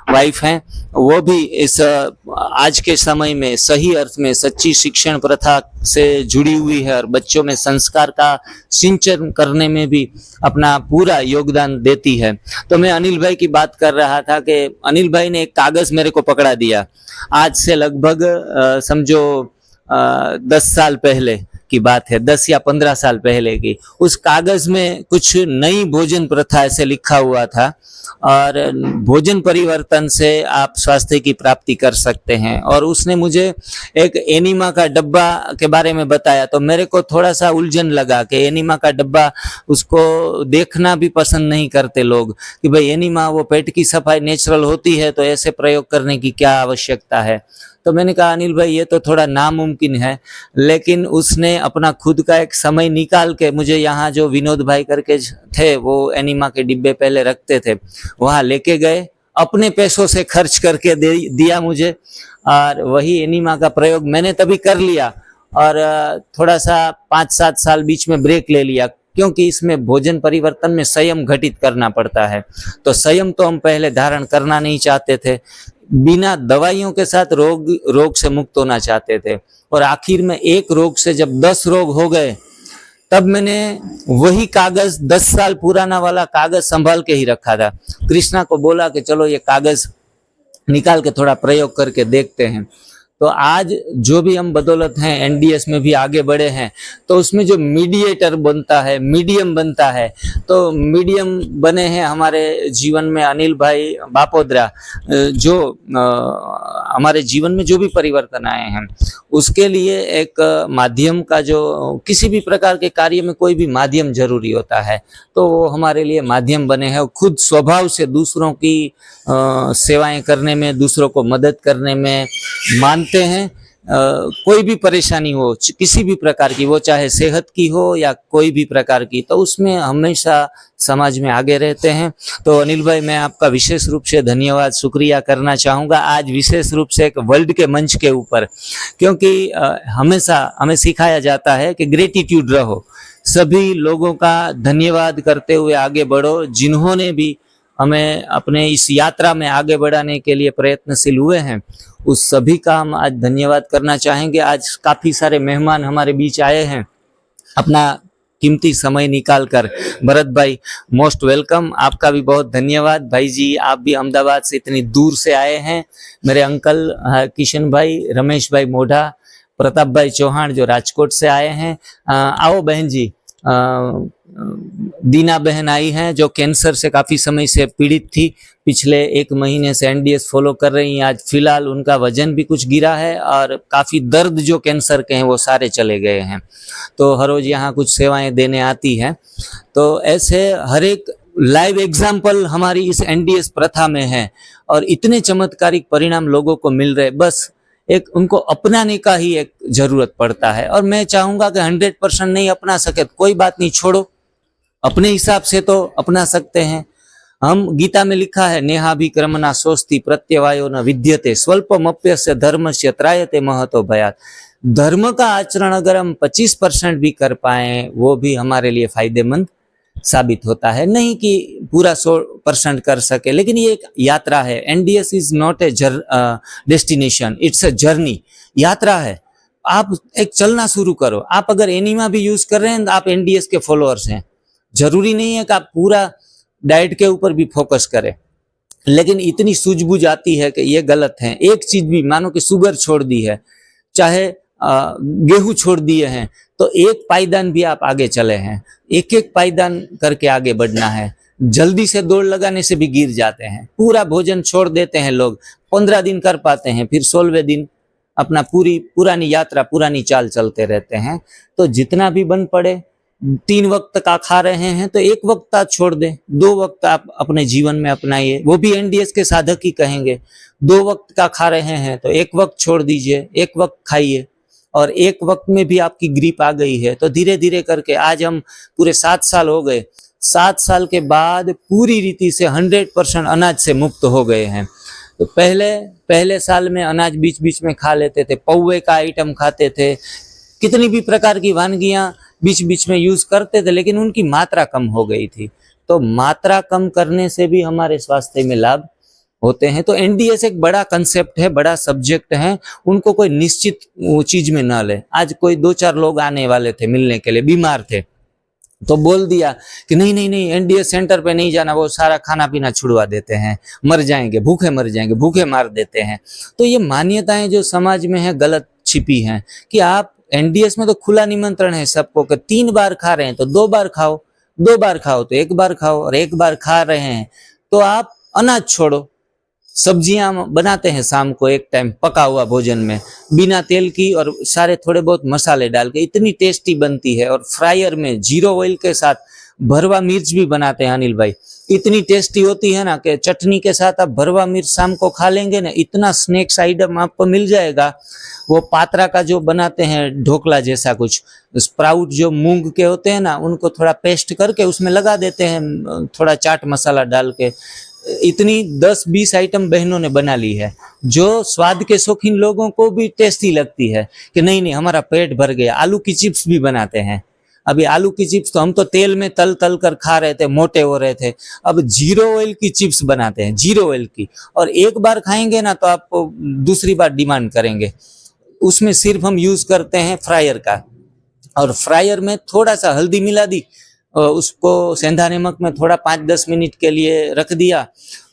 वाइफ हैं, वो भी इस आज के समय में सही अर्थ में सच्ची शिक्षण प्रथा से जुड़ी हुई है और बच्चों में संस्कार का सिंचन करने में भी अपना पूरा योगदान देती है। तो मैं अनिल भाई की बात कर रहा था कि अनिल भाई ने एक कागज मेरे को पकड़ा दिया, आज से लगभग समझो 10 साल पहले की बात है, 10 या 15 साल पहले की। उस कागज में कुछ नई भोजन प्रथा ऐसे लिखा हुआ था और भोजन परिवर्तन से आप स्वास्थ्य की प्राप्ति कर सकते हैं। और उसने मुझे एक एनिमा का डब्बा के बारे में बताया, तो मेरे को थोड़ा सा उलझन लगा कि एनिमा का डब्बा उसको देखना भी पसंद नहीं करते लोग कि भाई एनिमा वो पेट की सफाई नेचुरल होती है, तो ऐसे प्रयोग करने की क्या आवश्यकता है। तो मैंने कहा अनिल भाई ये तो थोड़ा नामुमकिन है, लेकिन उसने अपना खुद का एक समय निकाल के मुझे यहाँ जो विनोद भाई करके थे वो एनिमा के डिब्बे पहले रखते थे, वहाँ लेके गए, अपने पैसों से खर्च करके दिया मुझे और वही एनिमा का प्रयोग मैंने तभी कर लिया और थोड़ा सा 5-7 साल बीच में ब्रेक ले लिया, क्योंकि इसमें भोजन परिवर्तन में संयम घटित करना पड़ता है। तो संयम तो हम पहले धारण करना नहीं चाहते थे, बिना दवाइयों के साथ रोग से मुक्त होना चाहते थे और आखिर में एक रोग से जब 10 रोग हो गए तब मैंने वही कागज 10 साल पुराना वाला कागज संभाल के ही रखा था। कृष्णा को बोला कि चलो ये कागज निकाल के थोड़ा प्रयोग करके देखते हैं। तो आज जो भी हम बदौलत हैं एनडीएस में भी आगे बढ़े हैं, तो उसमें जो मीडिएटर बनता है, मीडियम बनता है, तो मीडियम बने हैं हमारे जीवन में अनिल भाई बापोद्रा, जो हमारे जीवन में जो भी परिवर्तन आए हैं उसके लिए एक माध्यम का, जो किसी भी प्रकार के कार्य में कोई भी माध्यम जरूरी होता है, तो वो हमारे लिए माध्यम बने हैं। खुद स्वभाव से दूसरों की सेवाएं करने में, दूसरों को मदद करने में मानते हैं। कोई भी परेशानी हो किसी भी प्रकार की, वो चाहे सेहत की हो या कोई भी प्रकार की, तो उसमें हमेशा समाज में आगे रहते हैं। तो अनिल भाई मैं आपका विशेष रूप से धन्यवाद शुक्रिया करना चाहूँगा, आज विशेष रूप से एक वर्ल्ड के मंच के ऊपर, क्योंकि हमेशा हमें सिखाया जाता है कि ग्रेटिट्यूड रहो, सभी लोगों का धन्यवाद करते हुए आगे बढ़ो, जिन्होंने भी हमें अपने इस यात्रा में आगे बढ़ाने के लिए प्रयत्नशील हुए हैं, उस सभी का हम आज धन्यवाद करना चाहेंगे। आज काफ़ी सारे मेहमान हमारे बीच आए हैं अपना कीमती समय निकाल कर। भरत भाई मोस्ट वेलकम, आपका भी बहुत धन्यवाद। भाई जी आप भी अहमदाबाद से इतनी दूर से आए हैं। मेरे अंकल किशन भाई, रमेश भाई मोढ़ा, प्रताप भाई चौहान जो राजकोट से आए हैं। आओ बहन जी, दीना बहन आई हैं जो कैंसर से काफ़ी समय से पीड़ित थी, पिछले 1 महीने से एनडीएस फॉलो कर रही हैं। आज फिलहाल उनका वजन भी कुछ गिरा है और काफ़ी दर्द जो कैंसर के हैं वो सारे चले गए हैं। तो हर रोज़ यहाँ कुछ सेवाएं देने आती हैं। तो ऐसे हर एक लाइव एग्जाम्पल हमारी इस एनडीएस प्रथा में है और इतने चमत्कारिक परिणाम लोगों को मिल रहे, बस एक उनको अपनाने का ही एक जरूरत पड़ता है। और मैं चाहूंगा कि 100% नहीं अपना सके तो कोई बात नहीं, छोड़ो, अपने हिसाब से तो अपना सकते हैं। हम गीता में लिखा है, नेहाभिक्रमना सोस्ति प्रत्यवायो न विद्यते स्वल्पमप्यस्य धर्मस्य त्रायते महतो भयात्। धर्म का आचरण अगर हम 25% भी कर पाए वो भी हमारे लिए फायदेमंद साबित होता है, नहीं कि पूरा 100% कर सके। लेकिन ये एक यात्रा है। NDS is not a destination, it's a journey, यात्रा है। आप एक चलना शुरू करो। आप अगर एनिमा भी यूज कर रहे हैं तो आप एनडीएस के फॉलोअर्स हैं। जरूरी नहीं है कि आप पूरा डाइट के ऊपर भी फोकस करें, लेकिन इतनी सूझबूझ आती है कि ये गलत है। एक चीज भी, मानो कि शुगर छोड़ दी है, चाहे गेहूं छोड़ दिए हैं, तो एक पायदान भी आप आगे चले हैं। एक एक पायदान करके आगे बढ़ना है। जल्दी से दौड़ लगाने से भी गिर जाते हैं। पूरा भोजन छोड़ देते हैं लोग, 15 दिन कर पाते हैं, फिर 16वें दिन अपना पुरानी यात्रा, पुरानी चाल चलते रहते हैं। तो जितना भी बन पड़े, 3 वक्त का खा रहे हैं तो 1 वक्त आप छोड़ दें, 2 वक्त आप अपने जीवन में अपनाइए। वो भी एनडीएस के साधक ही कहेंगे। 2 वक्त का खा रहे हैं तो 1 वक्त छोड़ दीजिए, 1 वक्त खाइए। और 1 वक्त में भी आपकी ग्रिप आ गई है तो धीरे धीरे करके, आज हम पूरे 7 साल हो गए, 7 साल के बाद पूरी रीति से 100% अनाज से मुक्त हो गए हैं। तो पहले साल में अनाज बीच बीच में खा लेते थे, पौवे का आइटम खाते थे, कितनी भी प्रकार की वानगियां बीच बीच में यूज करते थे, लेकिन उनकी मात्रा कम हो गई थी। तो मात्रा कम करने से भी हमारे स्वास्थ्य में लाभ होते हैं। तो एनडीएस एक बड़ा कंसेप्ट है, बड़ा सब्जेक्ट है, उनको कोई निश्चित चीज में ना ले। आज कोई 2-4 लोग आने वाले थे मिलने के लिए, बीमार थे, तो बोल दिया कि नहीं नहीं नहीं, एनडीएस सेंटर पे नहीं जाना, वो सारा खाना पीना छुड़वा देते हैं, मर जाएंगे, भूखे मर जाएंगे, भूखे मार देते हैं। तो ये मान्यताएं जो समाज में है गलत छिपी हैं कि आप एनडीएस में तो खुला निमंत्रण है सबको कि 3 बार खा रहे हैं तो 2 बार खाओ, 2 बार खाओ तो 1 बार खाओ, और 1 बार खा रहे हैं तो आप अनाज छोड़ो। सब्जियां बनाते हैं शाम को एक टाइम पका हुआ भोजन में, बिना तेल की और सारे थोड़े बहुत मसाले डाल के, इतनी टेस्टी बनती है। और फ्रायर में 0 ऑयल के साथ भरवा मिर्च भी बनाते हैं अनिल भाई, इतनी टेस्टी होती है ना कि चटनी के साथ आप भरवा मिर्च शाम को खा लेंगे ना, इतना स्नैक्स आइटम आपको मिल जाएगा। वो पात्रा का जो बनाते हैं ढोकला जैसा कुछ, स्प्राउट जो मूंग के होते हैं ना, उनको थोड़ा पेस्ट करके उसमें लगा देते हैं, थोड़ा चाट मसाला डाल के। इतनी 10-20 आइटम बहनों ने बना ली है जो स्वाद के शौकीन लोगों को भी टेस्टी लगती है कि नहीं नहीं हमारा पेट भर गया। आलू की चिप्स भी बनाते हैं। अभी आलू की चिप्स तो हम तो तेल में तल तल कर खा रहे थे, मोटे हो रहे थे। अब 0 ऑयल की चिप्स बनाते हैं, 0 ऑयल की, और 1 बार खाएंगे ना तो आप दूसरी बार डिमांड करेंगे। उसमें सिर्फ हम यूज करते हैं फ्रायर का, और फ्रायर में थोड़ा सा हल्दी मिला दी, उसको सेंधा नमक में थोड़ा 5-10 मिनट के लिए रख दिया।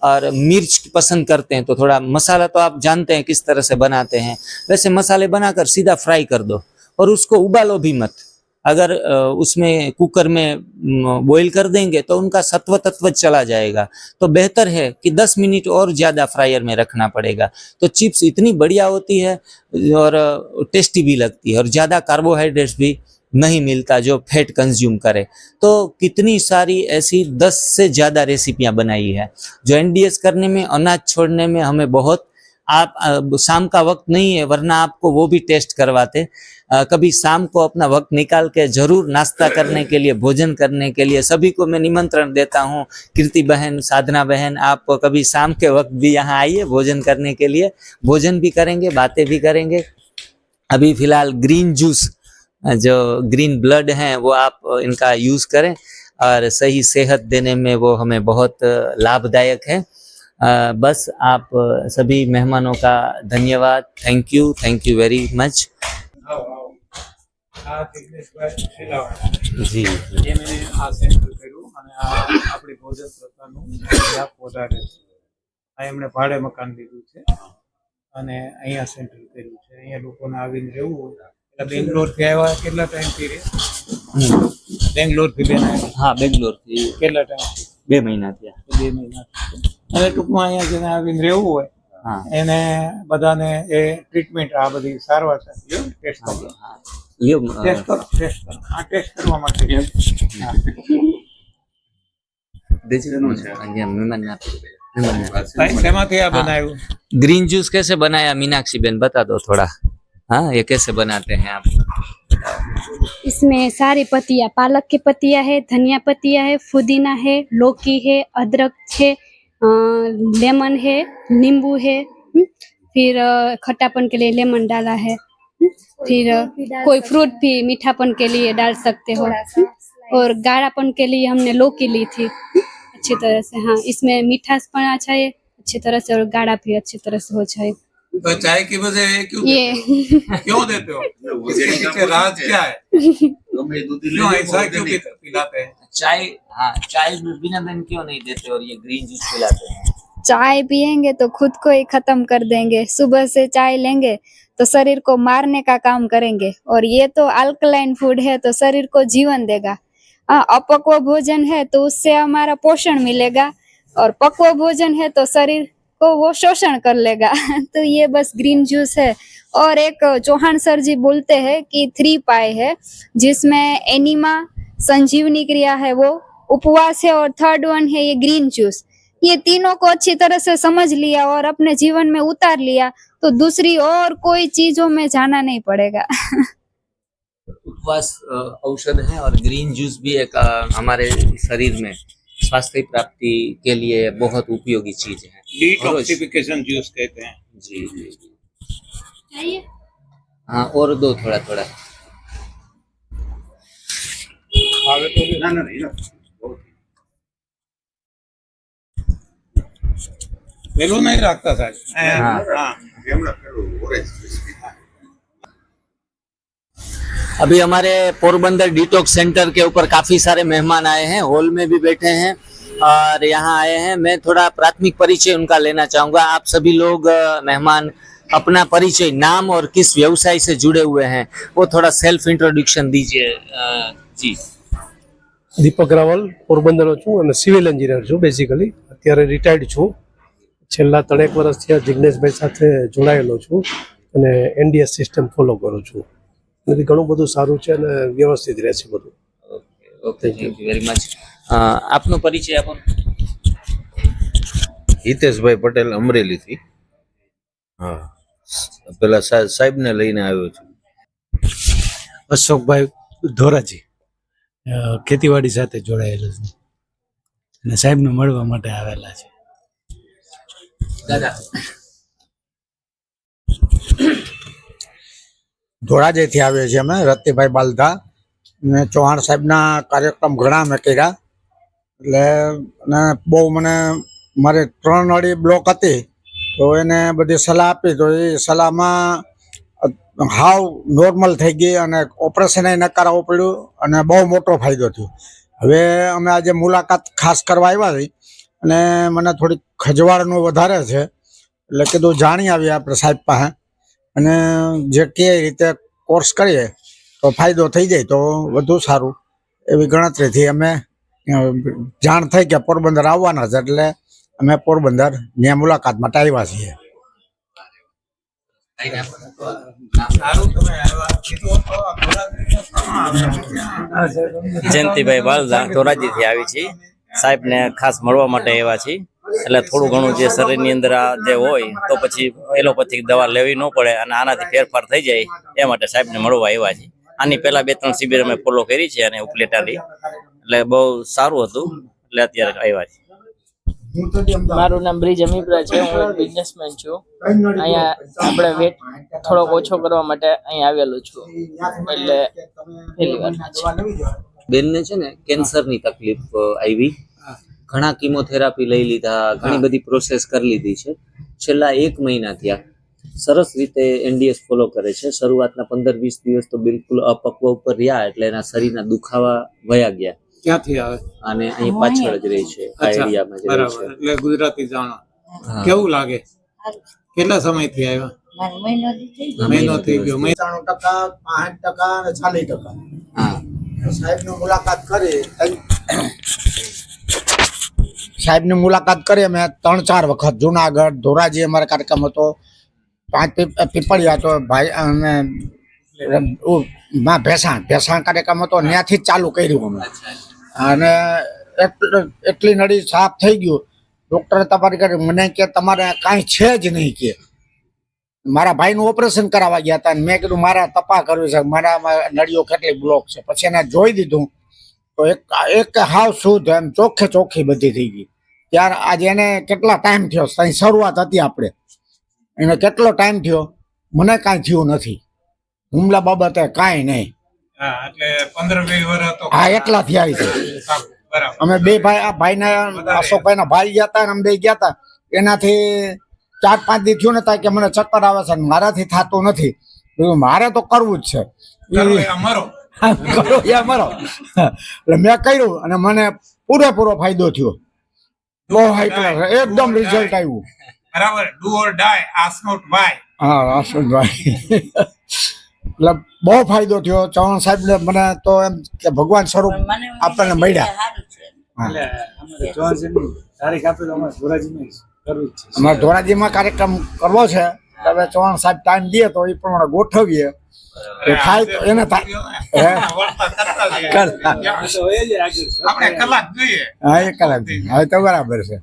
और मिर्च पसंद करते हैं तो थोड़ा मसाला तो आप जानते हैं किस तरह से बनाते हैं, वैसे मसाले बनाकर सीधा फ्राई कर दो और उसको उबालो भी मत। अगर उसमें कुकर में बॉईल कर देंगे तो उनका सत्व तत्व चला जाएगा। तो बेहतर है कि 10 मिनट और ज़्यादा फ्रायर में रखना पड़ेगा। तो चिप्स इतनी बढ़िया होती है और टेस्टी भी लगती है, और ज़्यादा कार्बोहाइड्रेट्स भी नहीं मिलता जो फैट कंज्यूम करे। तो कितनी सारी ऐसी 10 से ज़्यादा रेसिपियां बनाई है जो एनडीएस करने में, अनाज छोड़ने में हमें बहुत, आप शाम का वक्त नहीं है वरना आपको वो भी टेस्ट करवाते। कभी शाम को अपना वक्त निकाल के जरूर नाश्ता करने के लिए, भोजन करने के लिए सभी को मैं निमंत्रण देता हूँ। कीर्ति बहन, साधना बहन, आप कभी शाम के वक्त भी यहाँ आइए भोजन करने के लिए, भोजन भी करेंगे, बातें भी करेंगे। अभी फिलहाल ग्रीन जूस, जो ग्रीन ब्लड हैं, वो आप इनका यूज़ करें और सही सेहत देने में वो हमें बहुत लाभदायक है। बस आप सभी मेहमानों का धन्यवाद। Thank you very much. जी ये मैंने आ सेंटर કર્યું અને આ આપણી ભોજન પ્રથાનું વ્યાપ વધારે છે। આ એમણે ભાડે મકાન લીધું છે અને અહીંયા સેન્ટર કર્યું છે। અહીંયા લોકોને આવીને રહેવું હોય એટલે બેંગ્લોરથી આવ્યા, કેટલા ટાઈમથી રહે? બેંગ્લોરથી બેન આવ્યા? हाँ, बेंगलोर थी કેટલા ટાઈમથી? 2 महीना थया। 2 મહિના। અને ટૂંકમાં અહીંયા જેને આવીને રહેવું હોય हाँ એને બધાને એ ટ્રીટમેન્ટ, આ બધી સારવાર છે, ટેસ્ટ કરો, हाँ लियो ટેસ્ટ કરો, ટેસ્ટ કરો, આ ટેસ્ટ કરવા માટે। હા। શેમાંથી આ બનાવ્યું? ग्रीन जूस कैसे बनाया मीनाक्षी बेन, बता दो थोड़ा। हाँ, ये कैसे बनाते हैं आप? इसमें सारी पत्तियाँ, पालक की पत्तियाँ है, धनिया पत्तियाँ है, पुदीना है, लौकी है, अदरक है, लेमन है, नींबू है, फिर खट्टापन के लिए लेमन डाला है, फिर कोई फ्रूट भी मीठापन के लिए डाल सकते हो, और गाढ़ापन के लिए हमने लौकी ली थी अच्छी तरह से। हाँ, इसमें मीठापन अच्छा है अच्छी तरह से, और गाढ़ा भी अच्छी तरह से हो जाए। तो चाय की वजह क्यों ये क्यों देते हो? इसके पीछे राज क्या है? क्यों ऐसा क्यों पिलाते हैं? चाय, हाँ, चाय बिना बेन क्यों नहीं देते और ये ग्रीन जूस पिलाते हैं? चाय पियेंगे तो खुद को ही खत्म कर देंगे। सुबह से चाय लेंगे तो शरीर को मारने का काम करेंगे, और ये तो अल्कलाइन फूड है तो शरीर को जीवन देगा। अपक्व भोजन है तो उससे हमारा पोषण मिलेगा, और पक्व भोजन है तो शरीर को वो शोषण कर लेगा। तो ये बस ग्रीन जूस है। और एक चौहान सर जी बोलते हैं कि 3 पाए है, जिसमें एनिमा, संजीवनी क्रिया है, वो उपवास है, और 3rd वन है ये ग्रीन जूस। ये तीनों को अच्छी तरह से समझ लिया और अपने जीवन में उतार लिया तो दूसरी और कोई चीजों में जाना नहीं पड़ेगा। उपवास औषध है, और ग्रीन जूस भी एक हमारे शरीर में स्वास्थ्य प्राप्ति के लिए बहुत उपयोगी चीज है। डिटॉक्सिफिकेशन जूस कहते हैं। जी जी जी। हाँ, और दो थोड़ा थोड़ा। वेलो नहीं रखता साहब। हाँ। अभी हमारे पोरबंदर डिटॉक्स सेंटर के ऊपर काफी सारे मेहमान आए हैं, हॉल में भी बैठे हैं और यहाँ आए हैं। मैं थोड़ा प्राथमिक परिचय उनका लेना चाहूंगा। आप सभी लोग मेहमान अपना परिचय, नाम और किस व्यवसाय से जुड़े हुए हैं वो थोड़ा सेल्फ इंट्रोडक्शन दीजिए। जी। દીપક રાવલ પોરબંદરનો છું અને સિવિલ એન્જિનિયર છું બેઝિકલી, અત્યારે રિટાયર્ડ છું। છેલ્લા 3 વર્ષથી જિગ્નેશભાઈ સાથે જોડાયેલો છું અને એનડીએસ સિસ્ટમ ફોલો કરું છું। એનાથી ઘણું બધું સારું છે અને વ્યવસ્થિત રહે છે બધું। Okay, thank you very much. આપનો પરિચય આપો। હિતેશભાઈ પટેલ અમરેલીથી। હા, પેલા સાહેબને લઈને આવ્યો છું। અશોકભાઈ ધોરાજી, ખેતીવાડી સાથે જોડાયેલો છું અને સાહેબને મળવા માટે આવેલા છે। દાદા। ધોરાજીથી આવીએ છીએ અમે, રતિભાઈ બાલધા। ને ચૌહાણ સાહેબના કાર્યક્રમ ઘણા અમે કર્યા, એટલે અને બહુ મને મારે 3 નળી બ્લોક હતી તો એને બધી સલાહ આપી તો એ સલાહમાં હાવ નોર્મલ થઈ ગઈ અને ઓપરેશન ન કરાવવું પડ્યું અને બહુ મોટો ફાયદો થયો। હવે અમે આજે મુલાકાત ખાસ કરવા આવ્યા છીએ અને મને થોડી ખજવાળનું વધારે છે, એટલે કીધું જાણી આવીએ આપણે સાહેબ પાસે અને જે કે રીતે કોર્સ કરીએ તો ફાયદો થઈ જાય તો વધુ સારું, એવી ગણતરીથી અમે જાણ થઈ કે પોરબંદર આવવાના છે, એટલે અમે પોરબંદર ત્યાં મુલાકાત માટે આવ્યા છીએ। જયંતિભાઈ બાલદા ધોરાજીથી આવી છીએ, સાહેબને ખાસ મળવા માટે આવ્યા છીએ। એટલે થોડું ઘણું જે શરીરની અંદર આ જે હોય તો પછી એલોપેથિક દવા લેવી ન પડે અને આનાથી ફેરફાર થઈ જાય એ માટે સાહેબને મળવા આવ્યા છીએ। આની પહેલા 2-3 શિબિર અમે ફોલો કરી છે અને ઉપલેટાની, એટલે બહુ સારું હતું, એટલે અત્યારે આવ્યા છીએ। મારું નામ બ્રિજ અમીપરા છે, હું એક બિઝનેસમેન છું। અહીંયા આપણે વેટ થોડોક ઓછો કરવા માટે અહીં આવેલો છું, એટલે પહેલી વાર બેનને છે ને કેન્સરની તકલીફ આવી, ઘણા કીમોથેરાપી લઈ લીધા, ઘણી બધી પ્રોસેસ કરી લીધી છે। છેલ્લા 1 મહિના થયા સરસ રીતે એનડીએસ ફોલો કરે છે। શરૂઆતના 15-20 દિવસ તો બિલકુલ અપક્વ ઉપર રહ્યા, એટલે એના શરીરના દુખાવા વયા ગયા। ક્યાંથી આવે? અને અહીં પાછળ જ રહી છે, આ એરિયામાં જ રહે છે। એટલે ગુજરાતી જાણો કેવું લાગે? કેટલા સમયથી આવ્યા? મહિનો થઈ ગયો। 95% 60% અને 40%। સાહેબની મુલાકાત કરી, સાહેબની મુલાકાત કરી અમે 3-4 વખત જુનાગઢ, ધોરાજી અમારો કાર્યક્રમ હતો, 5 પીપળિયા તો ભાઈ અને ભેસાણ કાર્યક્રમ હતો, ત્યાંથી જ ચાલુ કર્યું અમે। અને એટલી નળી સાફ થઈ ગયું. ડોક્ટરે તપાસ કરી, મને કે તમારે કાંઈ છે જ નહીં કે. મારા ભાઈનું ઓપરેશન કરાવવા ગયા હતા. મેં કીધું મારા તપાસ કરવી છે, મારામાં નળીઓ કેટલી બ્લોક છે. પછી એને જોઈ દીધું તો એક હાવ શુદ્ધ એમ ચોખ્ખી બધી થઈ ગઈ. ત્યારે આજે એને કેટલા ટાઈમ થયો, ત્યાં શરૂઆત હતી આપણે, એને કેટલો ટાઈમ થયો, મને કાંઈ થયું નથી હુમલા બાબતે, કાંઈ નહીં. હા, એટલા થયા છે. અમે બે ભાઈ, આ ભાઈના અશોકભાઈના ભાઈ ગયા હતા, અમે બે ગયા હતા. એનાથી 4-5 દી થયું ને કે મને ચક્કર આવે છે, મારાથી થતું નથી. મારે તો કરવું જ છે, કરો યા મરો. એટલે મેં કર્યું અને મને પૂરેપૂરો ફાયદો થયો. લો હાઈ ક્લાસ એકદમ રિઝલ્ટ આવ્યું. બરાબર. Do or die, ask not why. હા, આસ્ક નોટ વાય. એટલે બહુ ફાયદો થયો. ચૌહાણ સાહેબ ને મને તો એમ કે ભગવાન સ્વરૂપ આપણને મળ્યા. અમારે ધોરાજીમાં કાર્યક્રમ કરવો છે. હવે ચૌહાણ સાહેબ ટાઈમ દે તો એ પ્રમાણે ગોઠવીએ. થાય તો એને થાય. આપણે કલાક જોઈએ. હા, 1 કલાક. હવે તો બરાબર છે.